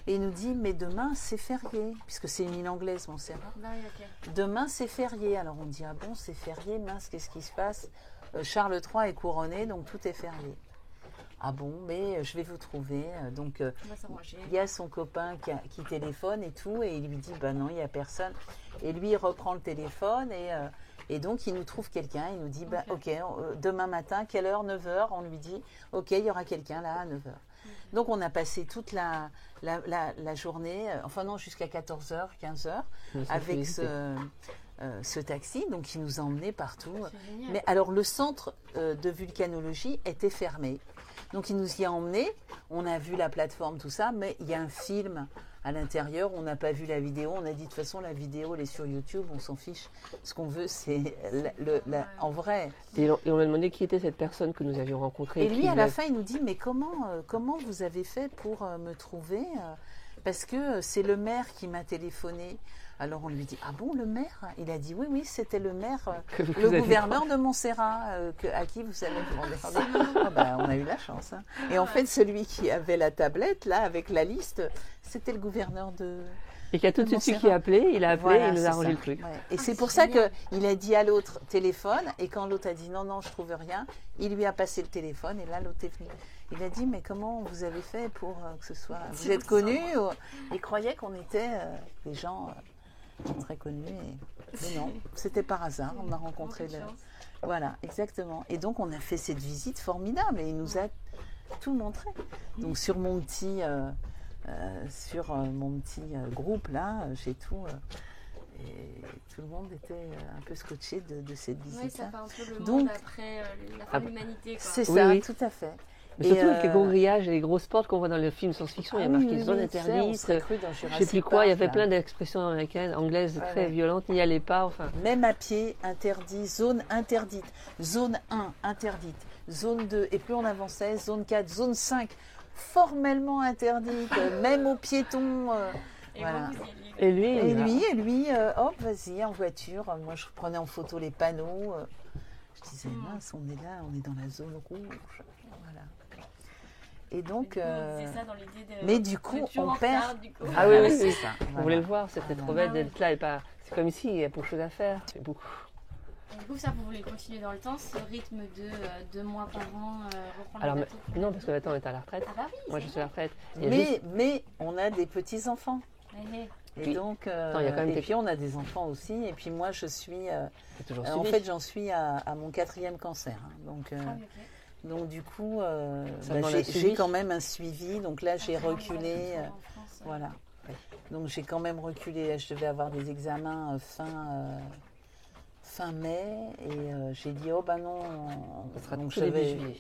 Et il nous dit, mais demain c'est férié, puisque c'est une île anglaise, Montserrat. Demain c'est férié. Alors on dit, ah bon, c'est férié, mince, qu'est-ce qui se passe? Charles III est couronné, donc tout est férié. Ah bon, mais je vais vous trouver. Donc il y a son copain qui téléphone et tout, et il lui dit, non, il n'y a personne. Et lui, il reprend le téléphone, et donc il nous trouve quelqu'un, il nous dit, ok, demain matin, quelle heure? 9h. On lui dit, ok, il y aura quelqu'un là à 9h. Donc on a passé toute la journée, enfin non, jusqu'à 14h, 15h, avec ce taxi, donc qui nous a emmenés partout. Mais alors le centre de vulcanologie était fermé. Donc il nous y a emmenés, on a vu la plateforme, tout ça, mais il y a un film à l'intérieur, on n'a pas vu la vidéo, on a dit de toute façon la vidéo elle est sur YouTube, on s'en fiche, ce qu'on veut c'est en vrai. Et on m'a demandé qui était cette personne que nous avions rencontrée. Et lui à la fin il nous dit, mais comment vous avez fait pour me trouver? Parce que c'est le maire qui m'a téléphoné. Alors on lui dit, ah bon, le maire? Il a dit, oui, c'était le maire, le gouverneur de Montserrat, à qui vous avez demandé. On a eu la chance. Hein. Et en fait, celui qui avait la tablette, là, avec la liste, c'était le gouverneur de... Et qui a tout de suite su qui appelé, il a appelé, voilà, il nous a arrangé le truc. Ouais. Et c'est pour ça qu'il a dit à l'autre, téléphone, et quand l'autre a dit, non, je trouve rien, il lui a passé le téléphone, et là, l'autre est venu. Il a dit, mais comment vous avez fait pour que ce soit... Vous êtes connus? Il croyait qu'on était des gens... très connu, mais non, c'était par hasard, on a rencontré voilà, exactement. Et donc on a fait cette visite formidable et il nous a tout montré. Donc sur mon petit groupe là, j'ai tout et tout le monde était un peu scotché de cette visite. Oui, ça fait un peu le monde après la fin de l'humanité. C'est ça, oui. Tout à fait. Mais surtout avec les gros grillages et les grosses portes qu'on voit dans le film science-fiction, il y a marqué zone interdite, je sais plus quoi, il y avait plein d'expressions américaines, anglaises très violentes, n'y allez pas, enfin. Même à pied, interdit, zone interdite, zone 1 interdite, zone 2, et plus on avançait, zone 4, zone 5, formellement interdite, même aux piétons. Voilà. Et lui, hop, vas-y, en voiture. Moi, je prenais en photo les panneaux. Je disais, mince, on est là, on est dans la zone rouge. Voilà. Et donc, mais du coup, on perd. Ah oui, c'est ça. On voulait le voir, c'était trop bête d'être là et pas. C'est comme ici, il y a beaucoup de choses à faire. C'est beaucoup. Du coup, ça, vous voulez continuer dans le temps, ce rythme de 2 mois par an, reprendre alors, le bateau? Non, parce que maintenant on est à la retraite. Ah bah oui, moi, je suis à la retraite. Mais on a des petits-enfants. Et donc, et puis on a des enfants aussi. Et puis moi, je suis. En fait, j'en suis à mon 4e cancer. Hein, donc du coup, j'ai quand même un suivi. Donc là, j'ai reculé. Voilà. Donc j'ai quand même reculé. Je devais avoir des examens fin mai. Et j'ai dit, oh ben non. Ça sera donc début juillet.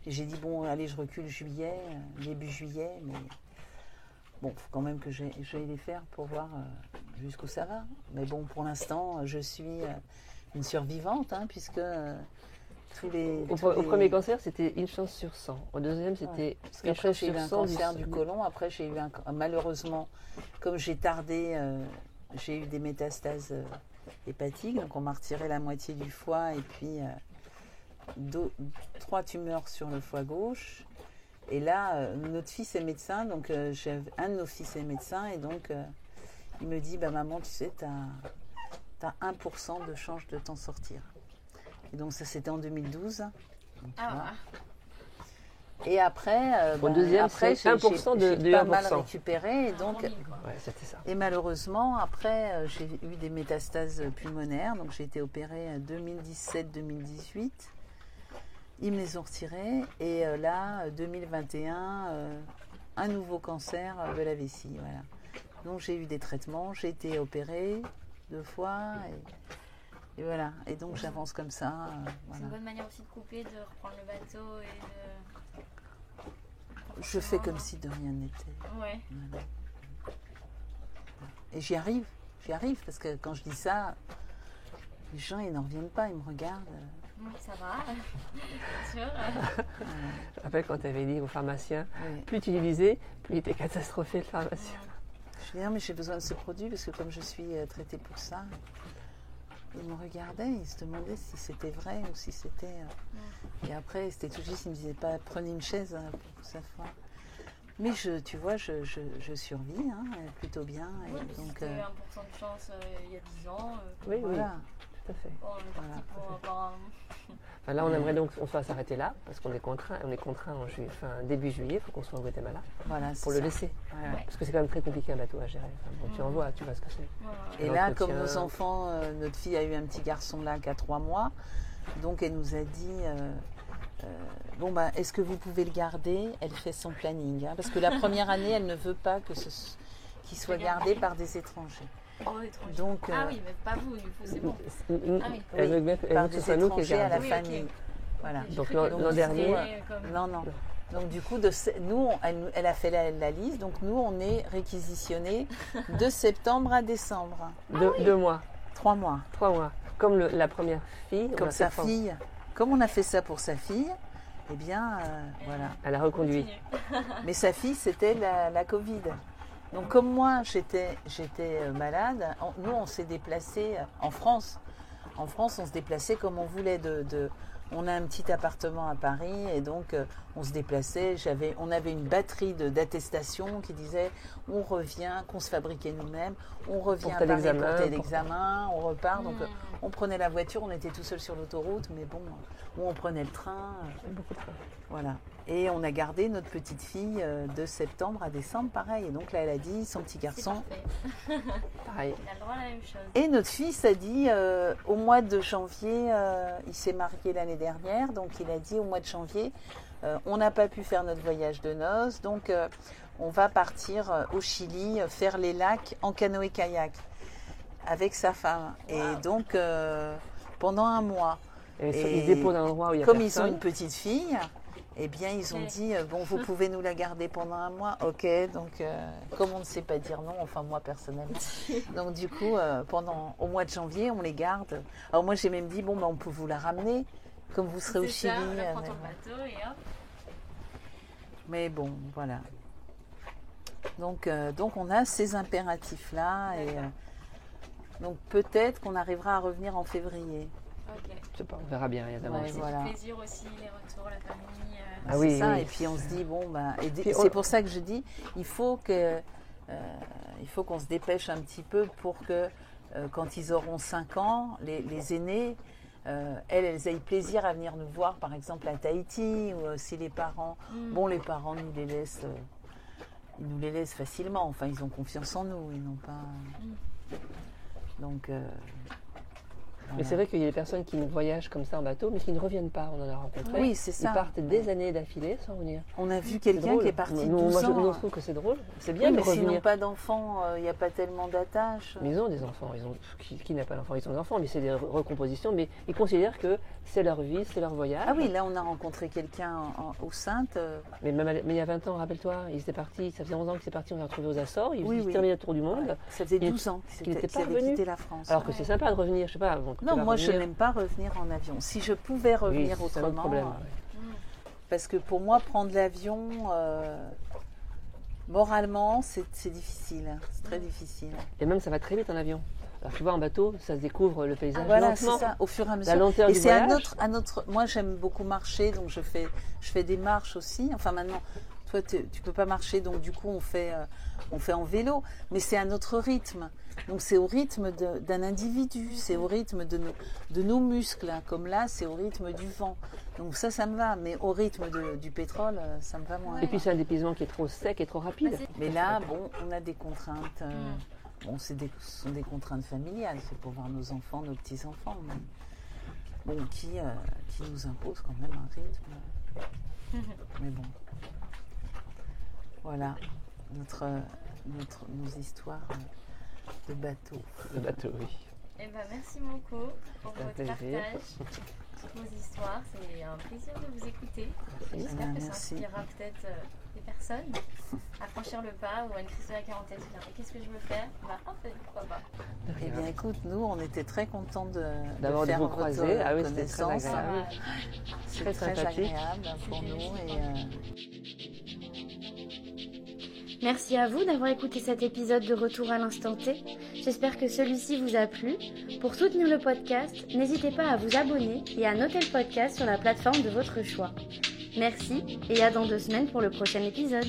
J'ai dit, bon, allez, je recule juillet, début juillet. Mais bon, il faut quand même que j'aille les faire pour voir jusqu'où ça va. Mais bon, pour l'instant, je suis une survivante, hein, puisque au premier cancer, c'était une chance sur 100. Au deuxième, c'était une chance j'ai eu un cancer du côlon. Après, j'ai eu malheureusement, comme j'ai tardé, j'ai eu des métastases hépatique. Donc on m'a retiré la moitié du foie et puis 3 tumeurs sur le foie gauche. Et là, notre fils est médecin, donc un de nos fils est médecin, et donc il me dit, maman, tu sais, t'as 1% de chance de t'en sortir. Et donc ça, c'était en 2012. Donc, et après, Au deuxième, c'est 1% j'ai de pas 1%. mal récupéré. Et donc, Ouais, c'était ça. et malheureusement, après, j'ai eu des métastases pulmonaires. Donc j'ai été opérée 2017-2018. Ils me les ont retirés. Et là, 2021, un nouveau cancer de la vessie. Voilà. Donc j'ai eu des traitements. J'ai été opérée 2 fois. Et voilà. Et donc j'avance comme ça. C'est une bonne manière aussi de couper, de reprendre le bateau et de... Je fais comme si de rien n'était. Ouais. Voilà. Et j'y arrive, parce que quand je dis ça, les gens ils n'en reviennent pas, ils me regardent. Oui, ça va, bien sûr. Je rappelle quand tu avais dit au pharmacien, Oui. plus tu lisais, plus il était catastrophé le pharmacien. Je dis non mais j'ai besoin de ce produit parce que comme je suis traitée pour ça, ils me regardaient, ils se demandaient si c'était vrai ou si c'était... Et après c'était tout juste, ils me disaient pas prenez une chaise pour cette fois. Mais tu vois, je survis plutôt bien. Et Oui, donc, c'était 1% de chance il y a 10 ans. Oui, voilà. tout à fait. Bon, on est parti pour avoir un... Enfin, là, on aimerait donc qu'on soit s'arrêter là, parce qu'on est contraint en juillet, début juillet, il faut qu'on soit au Guatemala Voilà, pour le laisser. Ouais. Parce que c'est quand même très compliqué un bateau à gérer. Enfin, bon, tu en vois, tu vois ce que c'est. Et là, L'entretien. comme nos enfants, notre fille a eu un petit garçon là qui a 3 mois, donc elle nous a dit est-ce que vous pouvez le garder? Elle fait son planning, parce que la première année, elle ne veut pas qu'il soit gardé par des étrangers. Oh, étranger. Donc, ah oui, mais pas vous, du coup, c'est bon. Ah oui. Elle veut bien par que ce des soit nous qui le étrangers à la gardions. Oui, ok. famille. Voilà. Donc l'an dernier, Non. Donc du coup, nous, elle a fait la liste. Donc nous, on est réquisitionnés de septembre à décembre. 2 mois, 3 mois. 3 mois. Comme la première fille. on Comme a sa fait fille. Comme on a fait ça pour sa fille, eh bien, voilà. Elle a reconduit. Mais sa fille, c'était la Covid. Donc comme moi, j'étais malade, nous, on s'est déplacés en France. En France, on se déplaçait comme on voulait. On a un petit appartement à Paris et donc on se déplaçait. On avait une batterie d'attestations qui disait on revient, qu'on se fabriquait nous-mêmes, on revient à Paris pour tel examen, on repart. Donc on prenait la voiture, on était tout seul sur l'autoroute, mais bon, on prenait le train. Beaucoup de train. Voilà. Et on a gardé notre petite fille de septembre à décembre, pareil. Et donc là, elle a dit, son petit garçon. Pareil. Il a le droit à la même chose. Et notre fils a dit, au mois de janvier, il s'est marié l'année dernière, donc il a dit au mois de janvier, on n'a pas pu faire notre voyage de noces, donc on va partir au Chili, faire les lacs en canoë-kayak avec sa femme. Et donc, pendant un mois. Et ils déposent un endroit où il y a comme personne. ils ont une petite fille, eh bien, ils ont dit, vous pouvez nous la garder pendant un mois. Ok, donc, comme on ne sait pas dire non, enfin, moi, personnellement. Donc, du coup, au mois de janvier, on les garde. Alors, moi, j'ai même dit, on peut vous la ramener, comme vous serez au Chili. On la prend ton bateau et hop. Mais bon, voilà. Donc, on a ces impératifs-là. Et donc, peut-être qu'on arrivera à revenir en février. Ok. Je sais pas, on verra bien, il y a d'abord. Ouais, voilà. Le plaisir aussi, les retours, la famille. Ah oui, c'est ça, oui. et puis on se dit, c'est pour ça que je dis, il faut qu'on se dépêche un petit peu pour que quand ils auront 5 ans, les aînés, elles aient plaisir à venir nous voir, par exemple à Tahiti, ou si les parents, les parents nous les laissent, ils nous les laissent facilement, enfin ils ont confiance en nous, ils n'ont pas... Donc... Mais c'est vrai qu'il y a des personnes qui voyagent comme ça en bateau, mais qui ne reviennent pas, on en a rencontré. Oui, c'est ça. Ils partent des années d'affilée sans revenir. On a vu quelqu'un qui est parti 12 Moi, ans. je trouve que c'est drôle. C'est bien Oui, de mais s'ils n'ont revenir. pas d'enfants, il n'y a pas tellement d'attaches. Mais ils ont des enfants. Qui n'a pas d'enfants? Ils ont des enfants, mais c'est des recompositions. Mais ils considèrent que c'est leur vie, c'est leur voyage. Ah oui, là on a rencontré quelqu'un aux Saintes. Mais il y a 20 ans, rappelle-toi, ils étaient partis, ça faisait 11 ans qu'ils étaient partis, on s'est retrouvés aux Açores, ils terminaient le tour du monde. Ça faisait Ils 12 ans qu'ils n'étaient pas avaient revenus. quitté la France. Alors que c'est sympa de revenir, je sais pas. Bon, Non, moi je n'aime pas revenir en avion. Si je pouvais revenir c'est un autre autrement, problème. parce que pour moi prendre l'avion, moralement c'est difficile, c'est très difficile. Et même ça va très vite en avion. Alors, tu vois, en bateau, ça se découvre le paysage Voilà, c'est lentement. ça, au fur et à mesure. La lenteur Et du c'est voyage. un autre. Moi, j'aime beaucoup marcher, donc je fais des marches aussi. Enfin, maintenant, toi, tu peux pas marcher, donc du coup, on fait en vélo. Mais c'est un autre rythme. Donc, c'est au rythme d'un individu. C'est au rythme de nos muscles. Hein. Comme là, c'est au rythme du vent. Donc, ça me va. Mais au rythme du pétrole, ça me va moins. Et puis, c'est un dépaysement qui est trop sec et trop rapide. Mais là, bon, on a des contraintes. Bon, ce sont des contraintes familiales, c'est pour voir nos enfants, nos petits-enfants, mais bon, qui nous imposent quand même un rythme. Mais bon, voilà nos histoires de bateau. Le bateau, oui. Eh ben, merci beaucoup pour C'est un votre plaisir. partage, toutes vos histoires. C'est un plaisir de vous écouter. J'espère que ça Merci. inspirera peut-être des personnes à franchir le pas ou à une crise de la quarantaine. Se dire, mais qu'est-ce que je veux faire? Bah, en fait, pourquoi pas? Eh bien, écoute, nous, on était très contents D'avoir faire vous votre croiser. Ah oui, c'était très connaissance. agréable. C'est Très très sympathique. agréable pour nous. Merci à vous d'avoir écouté cet épisode de Retour à l'instant T. J'espère que celui-ci vous a plu. Pour soutenir le podcast, n'hésitez pas à vous abonner et à noter le podcast sur la plateforme de votre choix. Merci et à dans 2 semaines pour le prochain épisode.